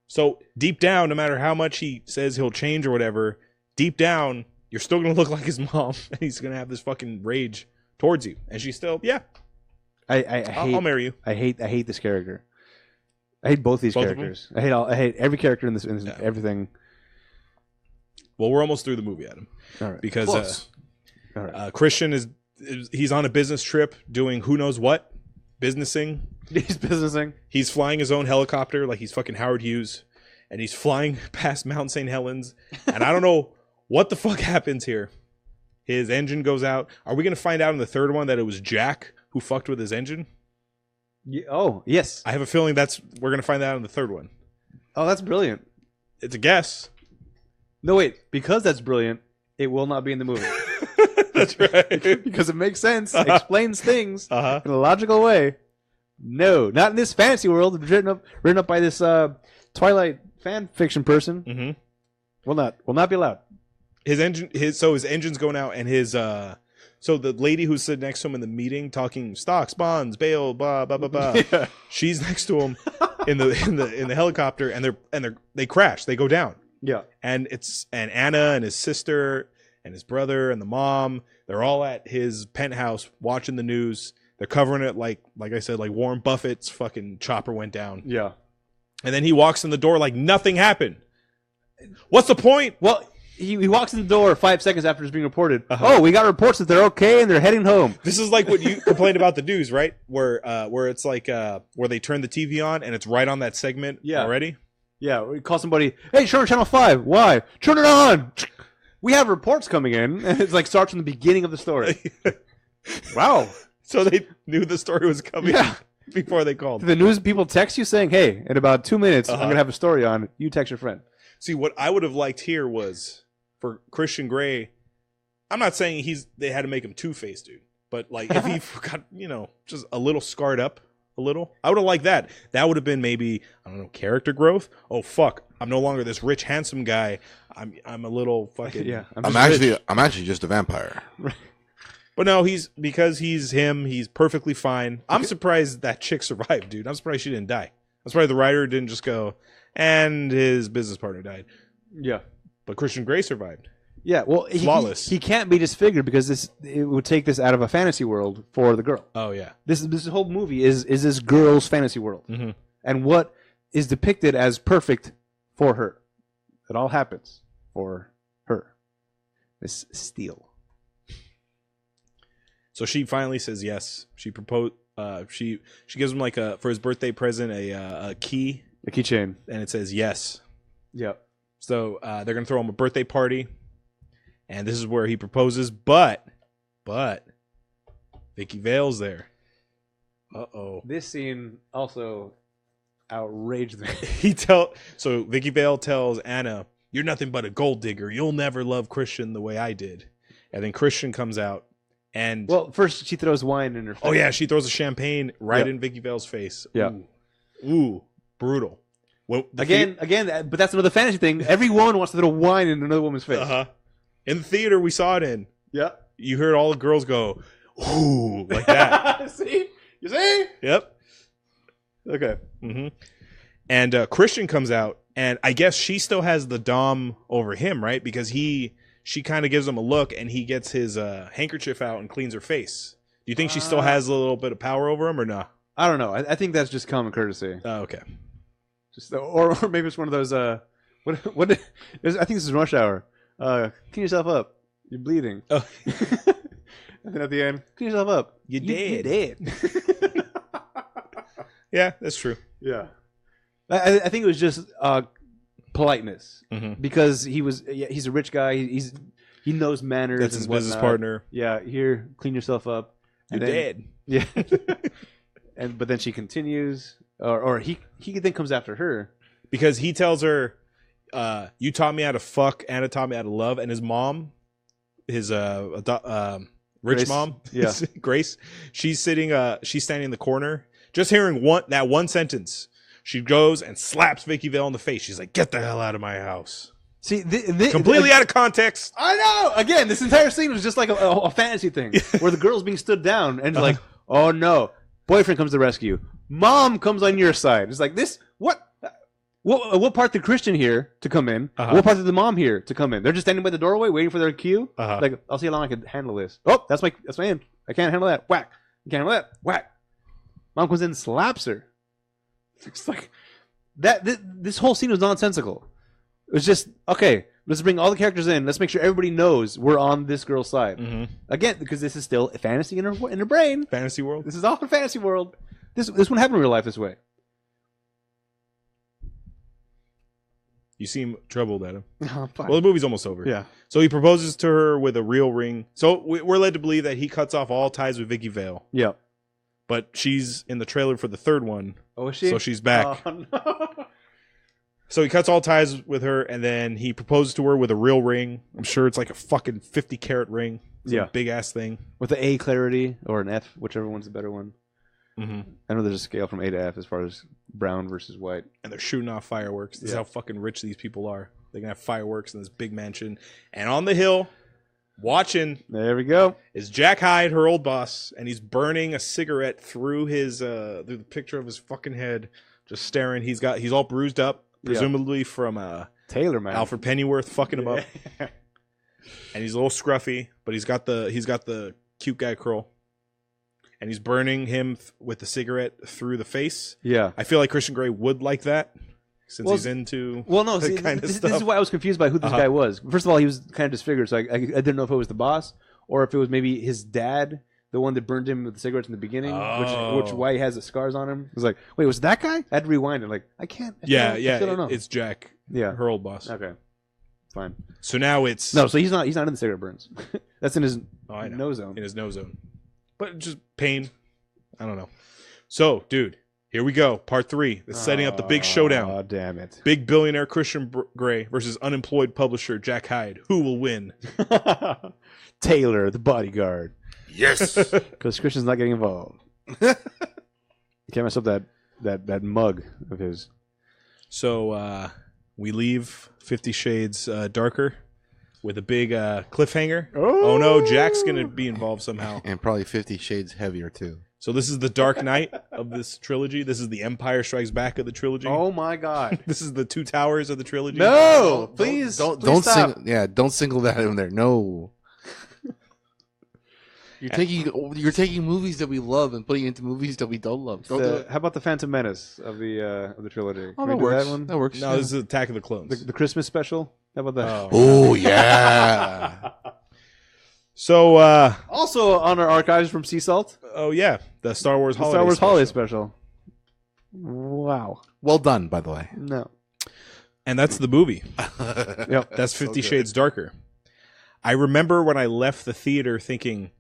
So deep down, no matter how much he says he'll change or whatever, deep down, you're still gonna look like his mom, and he's gonna have this fucking rage towards you. And she's still, yeah, I I'll marry you. I hate this character. I hate both these Both of them? characters. I hate every character in this Yeah. everything. Well, we're almost through the movie, Adam, All right. because close. All right. Christian he's on a business trip doing who knows what businessing. He's businessing. He's flying his own helicopter like he's fucking Howard Hughes, and he's flying past Mount St. Helens, and I don't know what the fuck happens here. His engine goes out. Are we gonna find out in the third one that it was Jack who fucked with his engine? Oh yes. I have a feeling we're gonna find out in the third one. Oh, that's brilliant. It's a guess. No wait, because that's brilliant. It will not be in the movie That's right. because it makes sense. Explains things Uh-huh. in a logical way. No, not in this fantasy world written up by this Twilight fan fiction person. Mm-hmm. Will not be allowed. his engine's going out, and his so the lady who's sitting next to him in the meeting talking stocks, bonds, bail, blah blah blah blah. Yeah. She's next to him in the helicopter, and they crash. They go down. Yeah. And Anna and his sister and his brother and the mom, they're all at his penthouse watching the news. They're covering it like I said, like Warren Buffett's fucking chopper went down. Yeah. And then he walks in the door like nothing happened. What's the point? Well, he walks in the door 5 seconds after it's being reported. Uh-huh. Oh, we got reports that they're okay and they're heading home. This is like what you complained about the news, right? Where it's like where they turn the TV on and it's right on that segment already. Yeah, we call somebody, hey, turn on Channel 5. Why? Turn it on. We have reports coming in. And it's like starts from the beginning of the story. Wow. So they knew the story was coming before they called. The news people text you saying, hey, in about 2 minutes, I'm Uh-huh. going to have a story on. You text your friend. See, what I would have liked here was for Christian Grey. I'm not saying they had to make him Two-Faced, dude. But like if he got, just a little scarred up a little, I would have liked that. That would have been maybe, I don't know, character growth. Oh fuck, I'm no longer this rich handsome guy. I'm a little fucking I'm actually just a vampire. But no, because he's him, he's perfectly fine. I'm surprised that chick survived, dude. I'm surprised she didn't die. I'm surprised the writer didn't just go, and his business partner died. Yeah. But Christian Grey survived. Yeah, well, Flawless. He can't be disfigured because it would take this out of a fantasy world for the girl. Oh yeah. This whole movie is this girl's fantasy world. Mm-hmm. And what is depicted as perfect for her. It all happens for her. Miss Steele. So she finally says yes. She proposed. She gives him like for his birthday present a key, The keychain. and it says yes. Yep. So they're gonna throw him a birthday party, and this is where he proposes. But Vicky Vale's there. Uh-oh. This scene also outraged me. So Vicky Vale tells Anna, "You're nothing but a gold digger. You'll never love Christian the way I did." And then Christian comes out, and Well, first she throws wine in her face. oh yeah, she throws a champagne right Yeah. in Vicky Vale's face. Yeah. Ooh, brutal. Well, Again, but that's another fantasy thing. Every woman wants to throw wine in another woman's face. Uh-huh. In the theater we saw it in, Yeah. you heard all the girls go, "Ooh," like that. See? You see? Yep. Okay. Mm-hmm. And Christian comes out, and I guess she still has the dom over him, right? Because she kind of gives him a look, and he gets his handkerchief out and cleans her face. Do you think she still has a little bit of power over him, or no? I don't know. I think that's just common courtesy. Oh, okay. Just or maybe it's one of those. What? I think this is Rush Hour. Clean yourself up. You're bleeding. Oh. And then at the end, clean yourself up. You're You're dead. dead. Yeah, that's true. Yeah. I think it was just politeness Mm-hmm. because he's a rich guy. He knows manners. That's his and business whatnot. partner. Yeah. Here, clean yourself up. You're And then- dead. Yeah. But then she continues, or he then comes after her. Because he tells her, "You taught me how to fuck. Anna taught me how to love." And his mom, his rich Grace. mom, Yeah. Grace, she's standing in the corner, just hearing that one sentence. She goes and slaps Vicky Vale in the face. She's like, "Get the hell out of my house!" See, Completely out of context. I know. Again, this entire scene was just like a fantasy thing where the girl's being stood down and like, oh no, boyfriend comes to rescue, mom comes on your side. It's like this. What part did Christian hear to come in? Uh-huh. What part did the mom hear to come in? They're just standing by the doorway waiting for their cue. Uh-huh. Like, I'll see how long I can handle this. Oh, that's my end. I can't handle that. Whack. I can't handle that. Whack. Mom comes in and slaps her. It's like that. This whole scene was nonsensical. It was just okay. Let's bring all the characters in. Let's make sure everybody knows we're on this girl's side. Mm-hmm. Again, because this is still a fantasy in her brain. Fantasy world. This is all a fantasy world. This wouldn't happen in real life this way. You seem troubled, Adam. Oh, fine. Well, the movie's almost over. Yeah. So he proposes to her with a real ring. So we're led to believe that he cuts off all ties with Vicky Vale. Yeah. But she's in the trailer for the third one. Oh, is she? So she's back. Oh, no. So he cuts all ties with her, and then he proposes to her with a real ring. I'm sure it's like a fucking 50-carat ring. It's Yeah. a big-ass thing. With the A clarity or an F, whichever one's the better one. Mm-hmm. I know there's a scale from A to F as far as brown versus white. And they're shooting off fireworks. This is Yeah. how fucking rich these people are. They're gonna have fireworks in this big mansion, and on the hill, watching There we go. is Jack Hyde, her old boss, and he's burning a cigarette through his through the picture of his fucking head, just staring. He's all bruised up, presumably from Taylor, man. Alfred Pennyworth fucking him up, and he's a little scruffy, but he's got the cute guy curl, and he's burning him with the cigarette through the face. Yeah. I feel like Christian Grey would like that since he's into Well, no, that see, kind of this stuff. is why I was confused by who this guy was. First of all, he was kind of disfigured, so I didn't know if it was the boss or if it was maybe his dad, the one that burned him with the cigarettes in the beginning, which why he has the scars on him. I was like, wait, was that guy? I had to rewind it. Like, I can't. I still don't know. It's Jack, Yeah. her old boss. Okay. Fine. So now it's No, so he's not in the cigarette burns. That's in his I know. nose zone. in his nose zone, but just pain. I don't know. So, dude, here we go. Part 3. It's setting up the big showdown. Oh, damn it. Big billionaire Christian Grey versus unemployed publisher Jack Hyde. Who will win? Taylor, the bodyguard. Yes. Because Christian's not getting involved. You can't mess up that mug of his. So we leave 50 Shades Darker with a big cliffhanger. Oh no, Jack's going to be involved somehow. And probably 50 Shades heavier too. So this is the Dark Knight of this trilogy. This is the Empire Strikes Back of the trilogy. Oh my God. This is the Two Towers of the trilogy. No, please Don't stop. don't single that in there. No. You're taking movies that we love and putting it into movies that we don't love. Don't do it. How about the Phantom Menace of the trilogy? Oh, Can that we do works. that one? That works. No, yeah. this is Attack of the Clones. The Christmas special. How about that? Oh yeah. So, Also on our archives from Sea Salt, oh yeah, the Star Wars the holiday. Star Wars special. holiday special. Wow. Well done, by the way. No. And that's the movie. Yep. That's 50 good. Shades Darker. I remember when I left the theater thinking,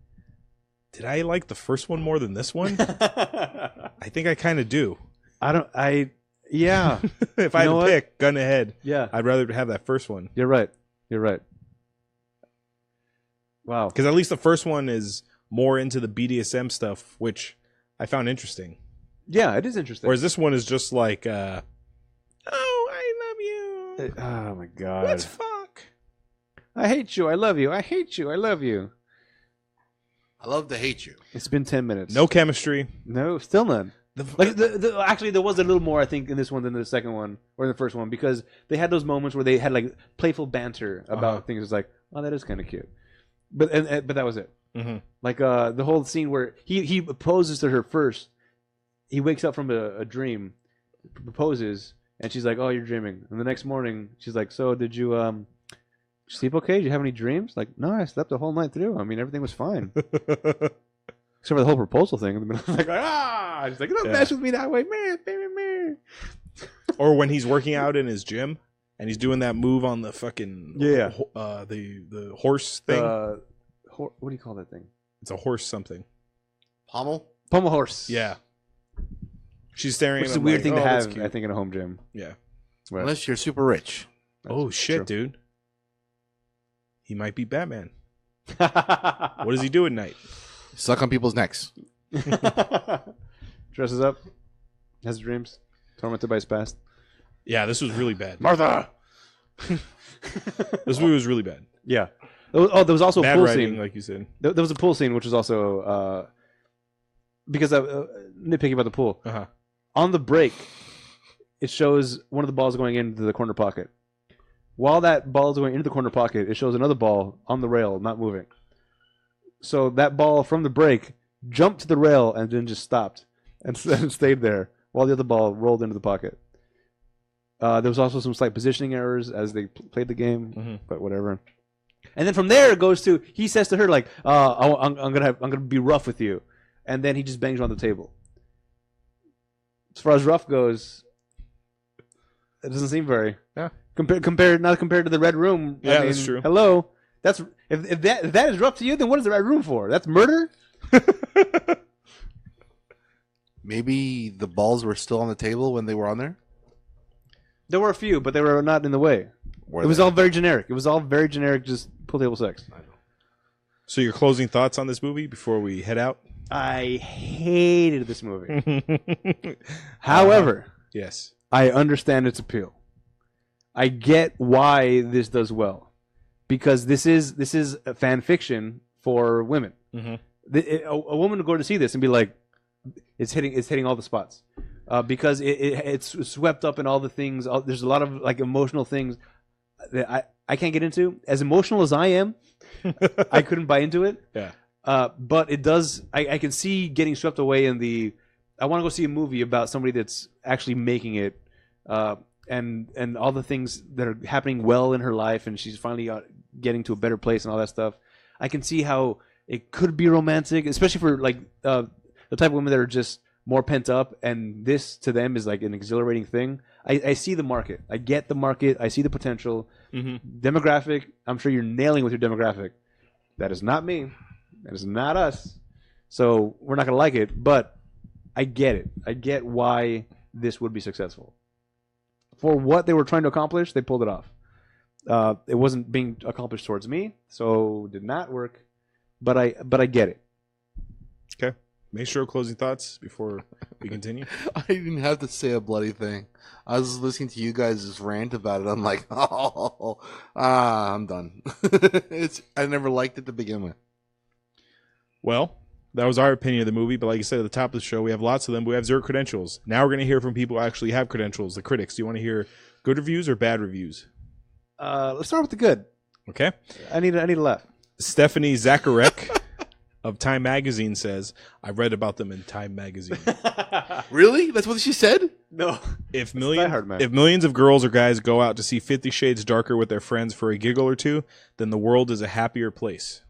did I like the first one more than this one? I think I kind of do. Yeah. If I had know to what? pick, gun ahead, Yeah. I'd rather have that first one. You're right. Wow. Because at least the first one is more into the BDSM stuff, which I found interesting. Yeah, it is interesting. Whereas this one is just like, oh, I love you. Oh my God. Let's fuck. I hate you. I love you. I hate you. I love you. I love to hate you. It's been 10 minutes. No chemistry. No, still none. Like actually, there was a little more, I think, in this one than the second one or the first one, because they had those moments where they had like playful banter about things. It's like, oh, that is kind of cute, but that was it. Mm-hmm. Like the whole scene where he proposes to her first. He wakes up from a dream, proposes, and she's like, "Oh, you're dreaming." And the next morning, she's like, "So did you sleep okay? Did you have any dreams?" Like, "No, I slept the whole night through. I mean, everything was fine." Except for the whole proposal thing in the middle. Like, she's like, don't mess with me that way, man, baby, man. Or when he's working out in his gym and he's doing that move on the fucking the horse thing. What do you call that thing? It's a horse something. Pommel horse. Yeah. She's staring Which at is a him weird like, thing to "Oh, that's have, cute." I think, in a home gym. Yeah. Right. Unless you're super rich. Oh shit, true. dude. He might be Batman. What does he do at night? Suck on people's necks. Dresses up, has dreams, tormented by his past. Yeah, this was really bad. Martha. This movie was really bad. Yeah. Oh, there was also a Bad pool writing, scene. like you said. There was a pool scene, which was also because nitpicking about the pool. Uh-huh. On the break, it shows one of the balls going into the corner pocket. While that ball is going into the corner pocket, it shows another ball on the rail, not moving. So that ball from the break jumped to the rail and then just stopped and stayed there while the other ball rolled into the pocket. There was also some slight positioning errors as they played the game, but whatever. And then from there it goes to, he says to her like, I'm gonna be rough with you, and then he just bangs her on the table. As far as rough goes, it doesn't seem very. Yeah. Compared to the Red Room. Yeah, that's true. Hello, that's if that is rough to you, then what is the Red Room for? That's murder. Maybe the balls were still on the table when they were on there. There were a few, but they were not in the way. It was all very generic. Just pool table sex. So your closing thoughts on this movie before we head out? I hated this movie. However, Yes. I understand its appeal. I get why this does well, because this is a fan fiction for women. Mhm. A woman would go to see this and be like, it's hitting all the spots, because it's swept up in all the things. There's a lot of like emotional things that I can't get into. As emotional as I am, I couldn't buy into it. Yeah. But it does. I can see getting swept away in the. I want to go see a movie about somebody that's actually making it, and all the things that are happening well in her life, and she's finally getting to a better place and all that stuff. I can see how it could be romantic, especially for like the type of women that are just more pent up, and this to them is like an exhilarating thing. I see the market. I get the market. I see the potential. Demographic. I'm sure you're nailing with your demographic. That is not me. That is not us. So we're not gonna like it, but I get it. I get why this would be successful. For what they were trying to accomplish, they pulled it off. It wasn't being accomplished towards me, so did not work. But I get it. Okay. Make sure closing thoughts before we continue. I didn't have to say a bloody thing. I was listening to you guys' rant about it. I'm like, I'm done. I never liked it to begin with. Well, that was our opinion of the movie, but like I said at the top of the show, we have lots of them, but we have 0 credentials. Now we're going to hear from people who actually have credentials, the critics. Do you want to hear good reviews or bad reviews? Let's start with the good. Okay. I need a laugh. Stephanie Zacharek of Time Magazine says, I read about them in Time Magazine. Really? That's what she said? No. If Die Hard, man. millions of girls or guys go out to see 50 Shades Darker with their friends for a giggle or two, then the world is a happier place.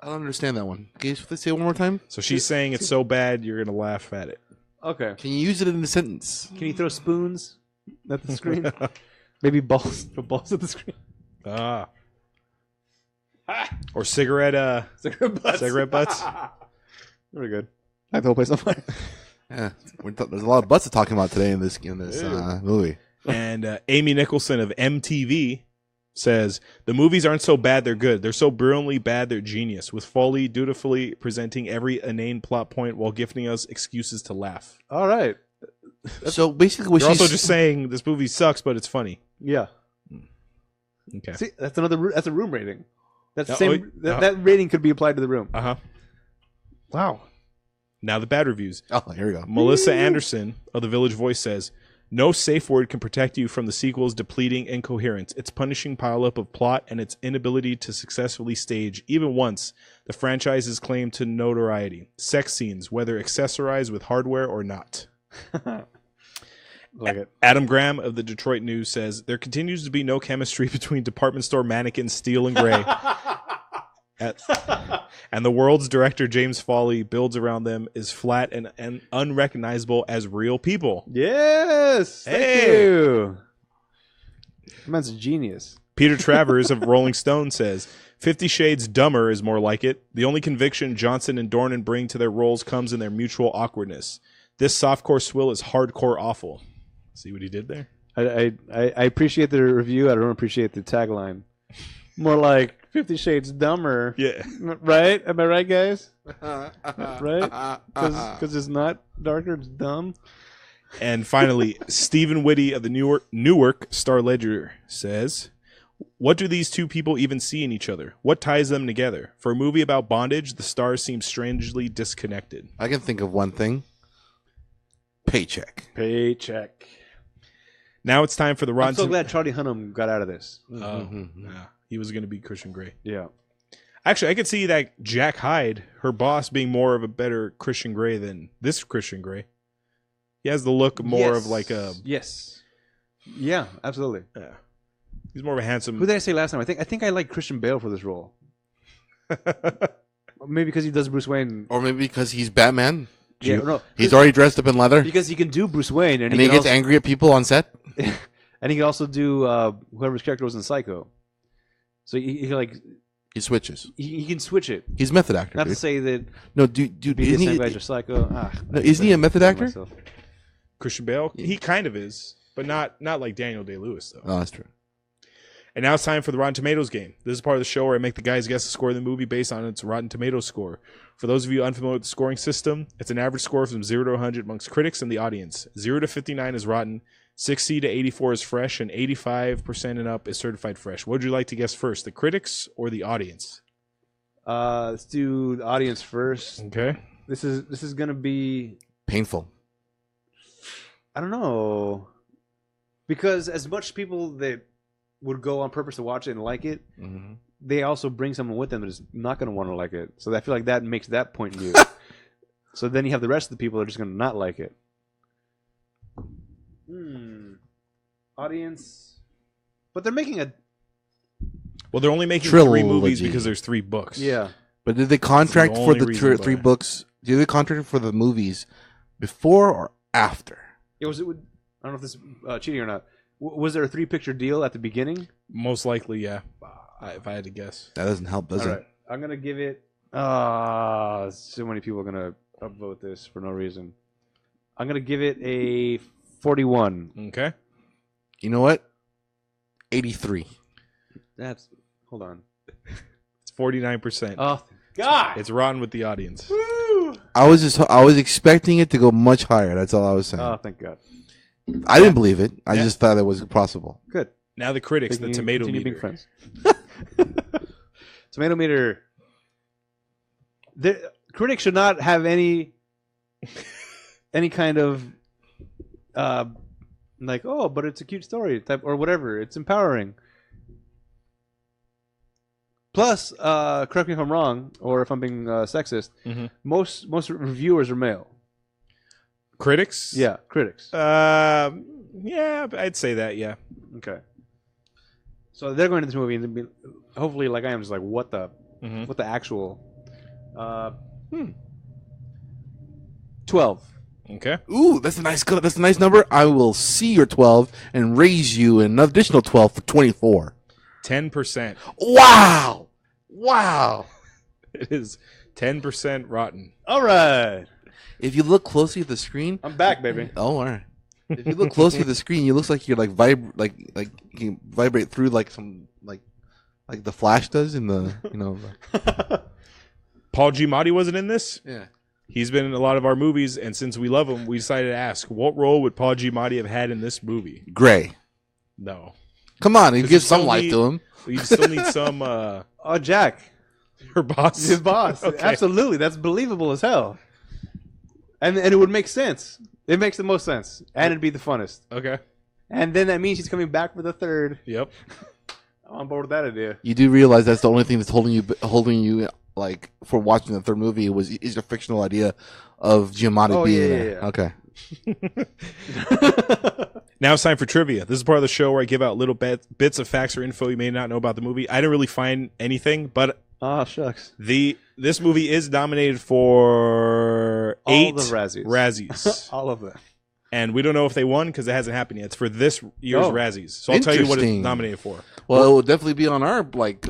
I don't understand that one. Can you say it one more time? So she's saying it's so bad you're going to laugh at it. Okay. Can you use it in a sentence? Can you throw spoons at the screen? Maybe balls. Throw balls at the screen. Ah. Or cigarette butts. Very good. I have the whole place on fire. Yeah, there's a lot of butts to talking about today in this movie. And Amy Nicholson of MTV says, the movies aren't so bad they're good. They're so brilliantly bad they're genius, with Foley dutifully presenting every inane plot point while gifting us excuses to laugh. All right. So basically, what You're she's also just saying this movie sucks, but it's funny. Yeah. Okay. See, that's a room rating. That's the Oh, same. That rating could be applied to the room. Uh-huh. Wow. Now the bad reviews. oh, here we go. Melissa Anderson of The Village Voice says, no safe word can protect you from the sequel's depleting incoherence, its punishing pileup of plot, and its inability to successfully stage, even once, the franchise's claim to notoriety. Sex scenes, whether accessorized with hardware or not. Like it. Adam Graham of the Detroit News says, there continues to be no chemistry between department store mannequins Steele and Gray. And the world's director, James Foley, builds around them is flat and unrecognizable as real people. Yes. Thank Hey. you. That man's a genius. Peter Travers of Rolling Stone says, 50 Shades Dumber is more like it. The only conviction Johnson and Dornan bring to their roles comes in their mutual awkwardness. This softcore swill is hardcore awful. See what he did there? I appreciate the review. I don't appreciate the tagline. More like 50 Shades Dumber. Yeah. Right? Am I right, guys? Right? Because it's not darker, it's dumb. And finally, Stephen Whitty of the Newark Star Ledger says, what do these two people even see in each other? What ties them together? For a movie about bondage, the stars seem strangely disconnected. I can think of one thing. Paycheck. Paycheck. Now it's time for the I'm Rotten so glad Charlie Hunnam got out of this. Yeah, he was going to be Christian Grey. Yeah. Actually, I could see that Jack Hyde, her boss, being more of a better Christian Grey than this Christian Grey. He has the look more of like a... Yes. Yeah, absolutely. Yeah. He's more of a handsome... Who did I say last time? I think I like Christian Bale for this role. Maybe because he does Bruce Wayne. Or maybe because he's Batman. Yeah, no. He's already dressed up in leather. Because he can do Bruce Wayne. And he gets angry at people on set. And he can also do whoever's character was in Psycho. So He switches. he can switch it. He's a method actor. Not dude. to say that No, dude, be the isn't same he, guy as Psycho. no, isn't he a method actor? Myself. Christian Bale? He kind of is, but not like Daniel Day-Lewis, though. Oh, that's true. And now it's time for the Rotten Tomatoes game. This is part of the show where I make the guys guess the score of the movie based on its Rotten Tomatoes score. For those of you unfamiliar with the scoring system, it's an average score from 0 to 100 amongst critics and the audience. 0 to 59 is rotten, 60 to 84 is fresh, and 85% and up is certified fresh. What would you like to guess first, the critics or the audience? Let's do the audience first. Okay. This is gonna be, Painful. I don't know, because as much people that would go on purpose to watch it and like it, Mm-hmm. they also bring someone with them that is not going to want to like it. So I feel like that makes that point mute. So then you have the rest of the people that are just going to not like it. Audience, but they're making a Well, they're only making Trilogy. 3 movies because there's 3 books. yeah. But did they contract That's the for only the reason three why. books? Did they contract for the movies before or after? It was. It would. I don't know if this is cheating or not. Was there a 3-picture deal at the beginning? Most likely, yeah. If I had to guess. That doesn't help, does All it? right. I'm gonna give it. So many people are gonna upvote this for no reason. I'm gonna give it a 41. Okay. You know what? 83. That's. Hold on. It's 49%. Oh God! It's rotten with the audience. Woo! I was expecting it to go much higher. That's all I was saying. Oh, thank God. I didn't believe it. I Yeah. just thought it was possible. Good. Now the critics, the tomato Continue being meter. friends. Tomato meter. The critics should not have any kind of like, oh, but it's a cute story type or whatever. It's empowering. Plus, correct me if I'm wrong or if I'm being sexist. Mhm. Most reviewers are male. Critics? Yeah, critics. Yeah, I'd say that, yeah. Okay. So they're going to this movie and be, hopefully, like I am, just like, what the Mhm. actual? 12. Okay. Ooh, that's a nice number. I will see your 12 and raise you an additional 12 for 24. 10%. Wow. Wow. It is 10% rotten. All right, If you look closely at the screen, I'm back, baby. oh, all right. If you look closely at the screen, it looks like you're like you can vibrate through like some like the Flash does in the Paul Giamatti wasn't in this? yeah. He's been in a lot of our movies, and since we love him, we decided to ask, what role would Paul Giamatti have had in this movie? Gray. No. Come on, he Does gives he some still life need- to him. You still need some, Oh, Jack, her boss. his boss. Okay. Absolutely, that's believable as hell. And it would make sense. It makes the most sense, and it'd be the funnest. Okay. And then that means she's coming back for the third. Yep. I'm on board with that idea. You do realize that's the only thing that's holding you like for watching the third movie is a fictional idea of Giamatti Oh, being yeah, there. yeah. Okay. Now it's time for trivia. This is part of the show where I give out little bits of facts or info you may not know about the movie. I didn't really find anything, but Oh, shucks. this movie is nominated for All 8 the Razzies. Razzies. All of them. And we don't know if they won because it hasn't happened yet. It's for this year's Oh. Razzies. So I'll tell you what it's Interesting. nominated for. Well, it will definitely be on our spoilies.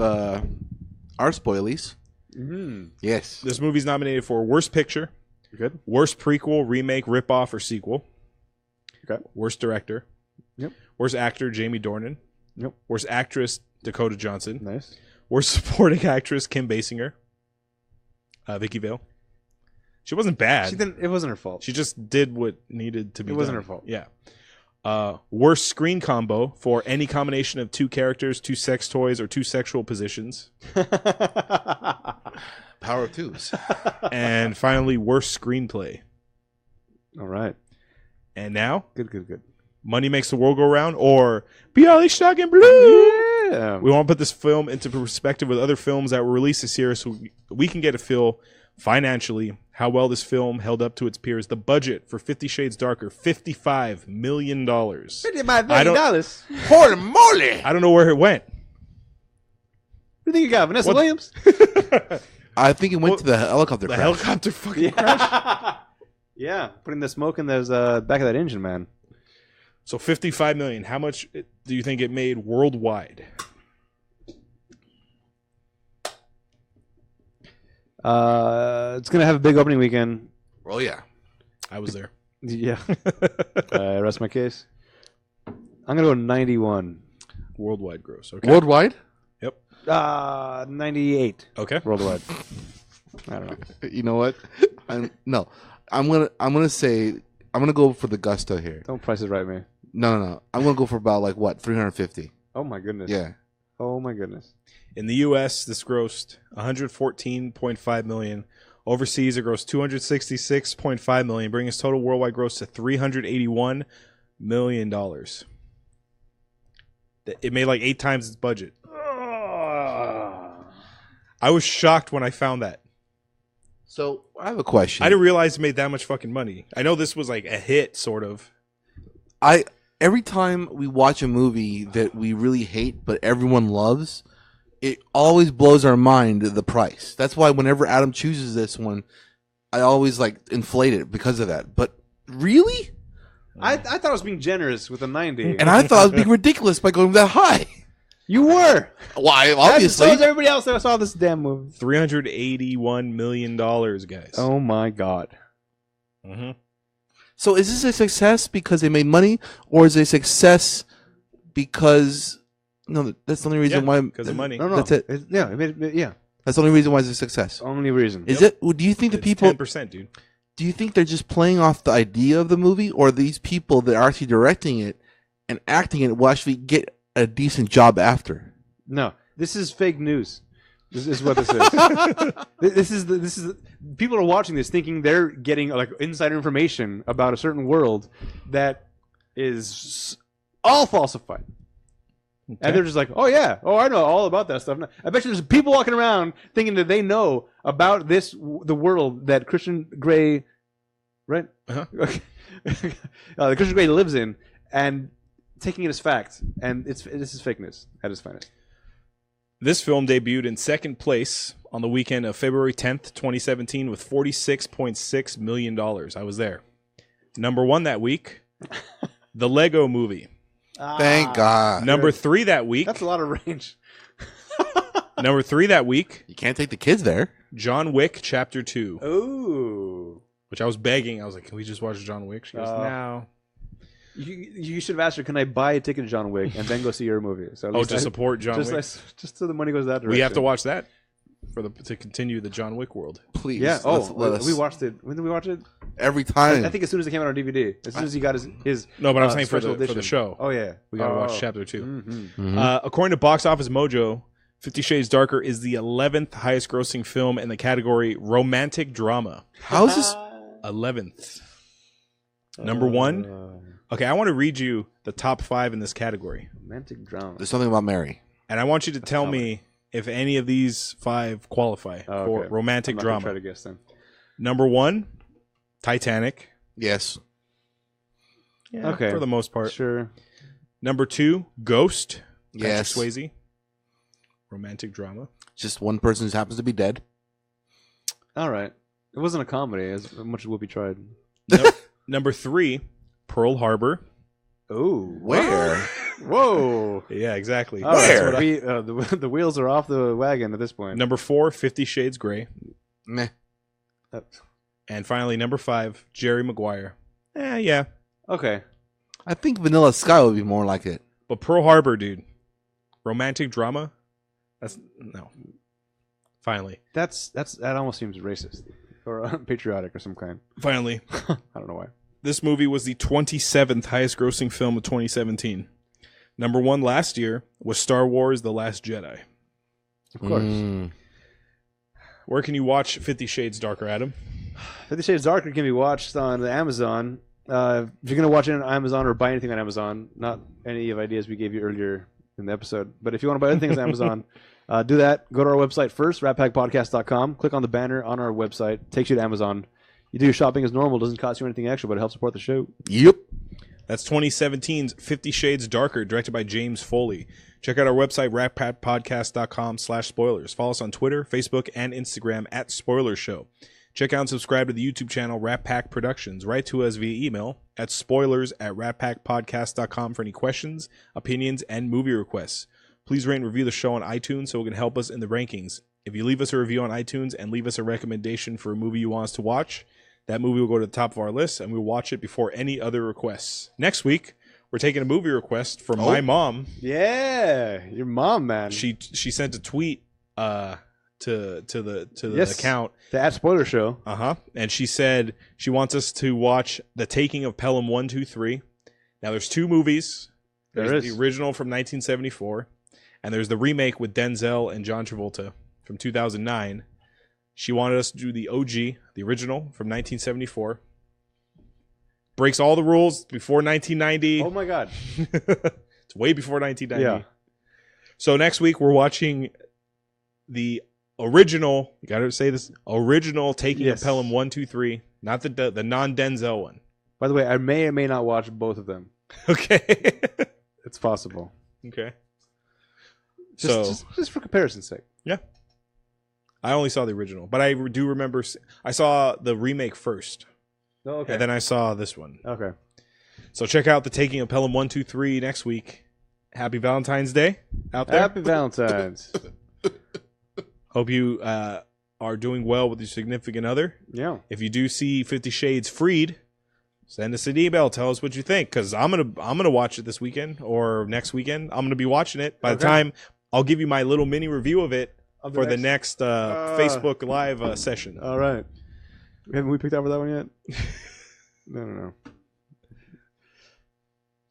Mm. Yes. This movie's nominated for Worst Picture, Good. Worst Prequel, Remake, Ripoff, or Sequel. Okay. Worst Director. Yep. Worst Actor, Jamie Dornan. Yep. Worst Actress, Dakota Johnson. Nice. Worst Supporting Actress, Kim Basinger. Vicky Vale. She wasn't bad. She didn't. It wasn't her fault. She just did what needed to be It wasn't done. her fault. Yeah. Worst screen combo for any combination of 2 characters, 2 sex toys, or 2 sexual positions. Power of twos. And finally, worst screenplay. All right. And now, Good. Money Makes the World Go Round or Bialystok in Blue. Yeah. We want to put this film into perspective with other films that were released this year so we can get a feel financially how well this film held up to its peers. The budget for 50 Shades Darker, $55 million. $55 I don't- million. Holy moly! I don't know where it went. What do you think you got, Vanessa What- Williams? I think it went to the helicopter The crash. helicopter fucking crashed. Yeah, putting the smoke in those back of that engine, man. So $55 million. How much do you think it made worldwide? It's gonna have a big opening weekend. Oh yeah. I was there. Yeah. I rest my case. I'm gonna go 91. Worldwide gross. Okay. Worldwide? 98 Okay. worldwide. I don't know. You know what? I'm gonna go for the gusto here. Don't price it right, me. No. I'm gonna go for about like what 350. Oh my goodness. Yeah. Oh my goodness. In the U.S., this grossed 114.5 million. Overseas, it grossed 266.5 million, bringing its total worldwide gross to 381 million dollars. It made like 8 times its budget. I was shocked when I found that. So I have a question. I didn't realize it made that much fucking money. I know this was like a hit, sort of. Every time we watch a movie that we really hate but everyone loves, it always blows our mind the price. That's why whenever Adam chooses this one, I always like inflate it because of that. But really? I thought I was being generous with a 90. And I thought I was being ridiculous by going that high. You were. Why? Obviously. So was everybody else that saw this damn movie. $381 million, guys. Oh my god. Mm-hmm. So is this a success because they made money, or is it a success because no? That's the only reason why. Because of money. No. That's it. Yeah. That's the only reason why it's a success. Only reason. Is it? Do you think the It's people? 10%, dude. Do you think they're just playing off the idea of the movie, or these people that are actually directing it and acting it will actually get a decent job after? No. This is fake news. This is what this is. This is people are watching this thinking they're getting like insider information about a certain world that is all falsified. Okay. And they're just like, oh yeah, I know all about that stuff. I bet you there's people walking around thinking that they know about the world that Christian Grey, right? Uh-huh. Okay. That Christian Grey lives in, and taking it as fact. And this is fake news at its finest. This film debuted in second place on the weekend of February 10th, 2017 with $46.6 million. I was there. Number 1 that week, The Lego Movie. Thank God. Number 3 that week. That's a lot of range. Number 3 that week, You can't take the kids there. John Wick Chapter 2, Ooh. which I was begging. I was like, can we just watch John Wick? She goes, no. You should have asked her, can I buy a ticket to John Wick and then go see your movie? So at least To support John Wick. just so the money goes that direction. We have to watch that to continue the John Wick world. Please. Yeah. Let us- We watched it. When did we watch it? every time. I think as soon as it came out on DVD. As soon as he got his No, but I'm saying for special the edition. show. Oh yeah, We got to watch Chapter 2. Mm-hmm. According to Box Office Mojo, 50 Shades Darker is the 11th highest grossing film in the category romantic drama. How is this? 11th. Number 1. Okay, I want to read you the top 5 in this category. Romantic drama. There's something about Mary. And I want you to tell me if any of these 5 qualify for romantic I'm not gonna drama. Try to guess then. Number 1, Titanic. Yes. Yeah, Okay. for the most part. Sure. Number 2, Ghost. Yes. Patrick Swayze. Romantic drama. Just one person who happens to be dead. All right. It wasn't a comedy as much as Whoopi tried. Number 3, Pearl Harbor. Oh, Where? Whoa. Yeah, exactly. All right, Where? the wheels are off the wagon at this point. Number 4, 50 Shades Grey. Meh. And finally, number 5, Jerry Maguire. Yeah. Okay. I think Vanilla Sky would be more like it. But Pearl Harbor, dude. Romantic drama? That's no. Finally. That almost seems racist or patriotic or some kind. Finally. I don't know why. This movie was the 27th highest grossing film of 2017. Number 1 last year was Star Wars The Last Jedi. Of course. Where can you watch 50 Shades Darker, Adam? 50 Shades Darker can be watched on Amazon. If you're going to watch it on Amazon or buy anything on Amazon, not any of ideas we gave you earlier in the episode, but if you want to buy other things on Amazon, do that. Go to our website first, ratpackpodcast.com. Click on the banner on our website. Takes you to Amazon. You do your shopping as normal. Doesn't cost you anything extra, but it helps support the show. Yep. That's 2017's 50 Shades Darker, directed by James Foley. Check out our website, ratpackpodcast.com/spoilers. Follow us on Twitter, Facebook, and Instagram at Spoiler Show. Check out and subscribe to the YouTube channel, Rat Pack Productions. Write to us via email at spoilers@ratpackpodcast.com for any questions, opinions, and movie requests. Please rate and review the show on iTunes so it can help us in the rankings. If you leave us a review on iTunes and leave us a recommendation for a movie you want us to watch, that movie will go to the top of our list, and we'll watch it before any other requests. Next week, we're taking a movie request from my mom. Yeah, your mom, man. She sent a tweet to the Yes. account. The @spoiler show. And she said she wants us to watch The Taking of Pelham 1, 2, 3, Now there's two movies. There There's is. the original from 1974, and there's the remake with Denzel and John Travolta from 2009. She wanted us to do the OG, the original from 1974. Breaks all the rules before 1990. Oh my god. It's way before 1990. Yeah. So next week we're watching the original. You got to say this original Taking Yes. of Pelham 1, 2, 3, not the non Denzel one. By the way, I may or may not watch both of them. Okay. It's possible. Okay. Just for comparison's sake. I only saw the original, but I do remember I saw the remake first, Oh, okay. and then I saw this one. Okay. So check out the Taking of Pelham 1, 2, 3 next week. Happy Valentine's Day out there. Happy Valentine's. Hope you are doing well with your significant other. Yeah. If you do see 50 Shades Freed, send us an email. Tell us what you think, because I'm gonna watch it this weekend or next weekend. I'm gonna be watching it. By the Okay. time I'll give you my little mini review of it Of for the next Facebook Live session. All right. Haven't we picked out for that one yet? No.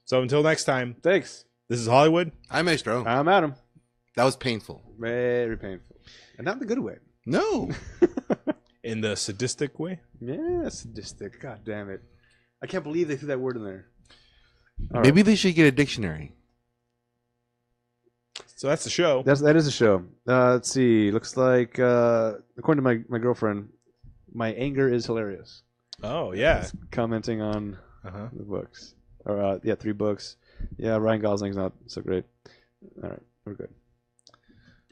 So until next time, Thanks. this is Hollywood. I'm Maestro. I'm Adam. That was painful. Very painful. And not in the good way. No. In the sadistic way. Yeah, sadistic. God damn it. I can't believe they threw that word in there. All Maybe they should get a dictionary. So that's the show. That is a show. Let's see. Looks like, according to my girlfriend, my anger is hilarious. Oh yeah. Commenting on Uh-huh. the books. Or, 3 books. Yeah, Ryan Gosling's not so great. All right. We're good.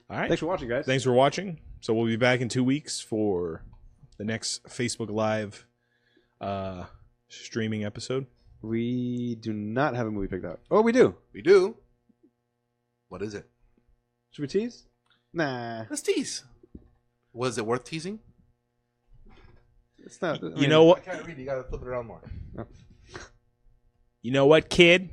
All right. Thanks for watching, guys. Thanks for watching. So we'll be back in 2 weeks for the next Facebook Live streaming episode. We do not have a movie picked out. Oh, we do. We do. What is it? Should we tease? Nah. Let's tease. Was it worth teasing? It's not. You know what? I can't read. You gotta flip it around more. You know what, kid?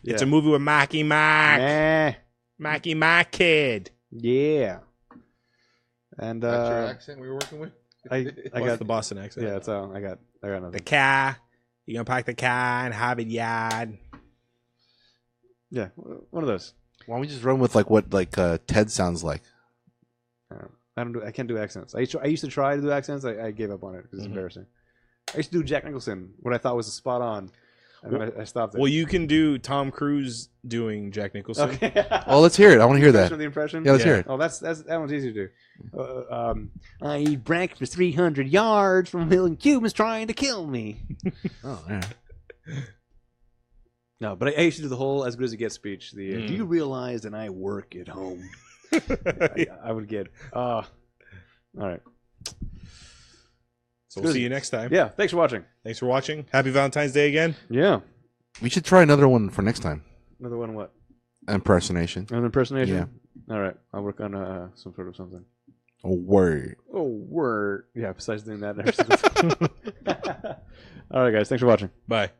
Yeah. It's a movie with Marky Mark. Nah. Marky Mark kid. Yeah. And That's your accent we were working with? I What's got the Boston accent? yeah. It's I got The nothing. car. You gonna park the car in Harvard Yard. Yeah, one of those. Why don't we just run with like what Ted sounds like? I can't do accents. I used to try to do accents. I gave up on it because it's Mhm. embarrassing. I used to do Jack Nicholson, what I thought was spot on, and then I stopped it. Well, you can do Tom Cruise doing Jack Nicholson. okay. Well, let's hear it. I want to hear that. The impression. Yeah, let's Yeah. hear it. Oh, that one's easy to do. I eat breakfast 300 yards from a million Cubans trying to kill me. Oh, yeah. No, but I used to do the whole "as good as it gets" speech. The Mm. do you realize that I work at home? I would get. All right. So we'll see you next time. Yeah. Thanks for watching. Thanks for watching. Happy Valentine's Day again. Yeah. We should try another one for next time. Another one. What? Impersonation. An impersonation. Yeah. All right. I'll work on some sort of something. A word. Oh, word. Yeah. Besides doing that. All right, guys. Thanks for watching. Bye.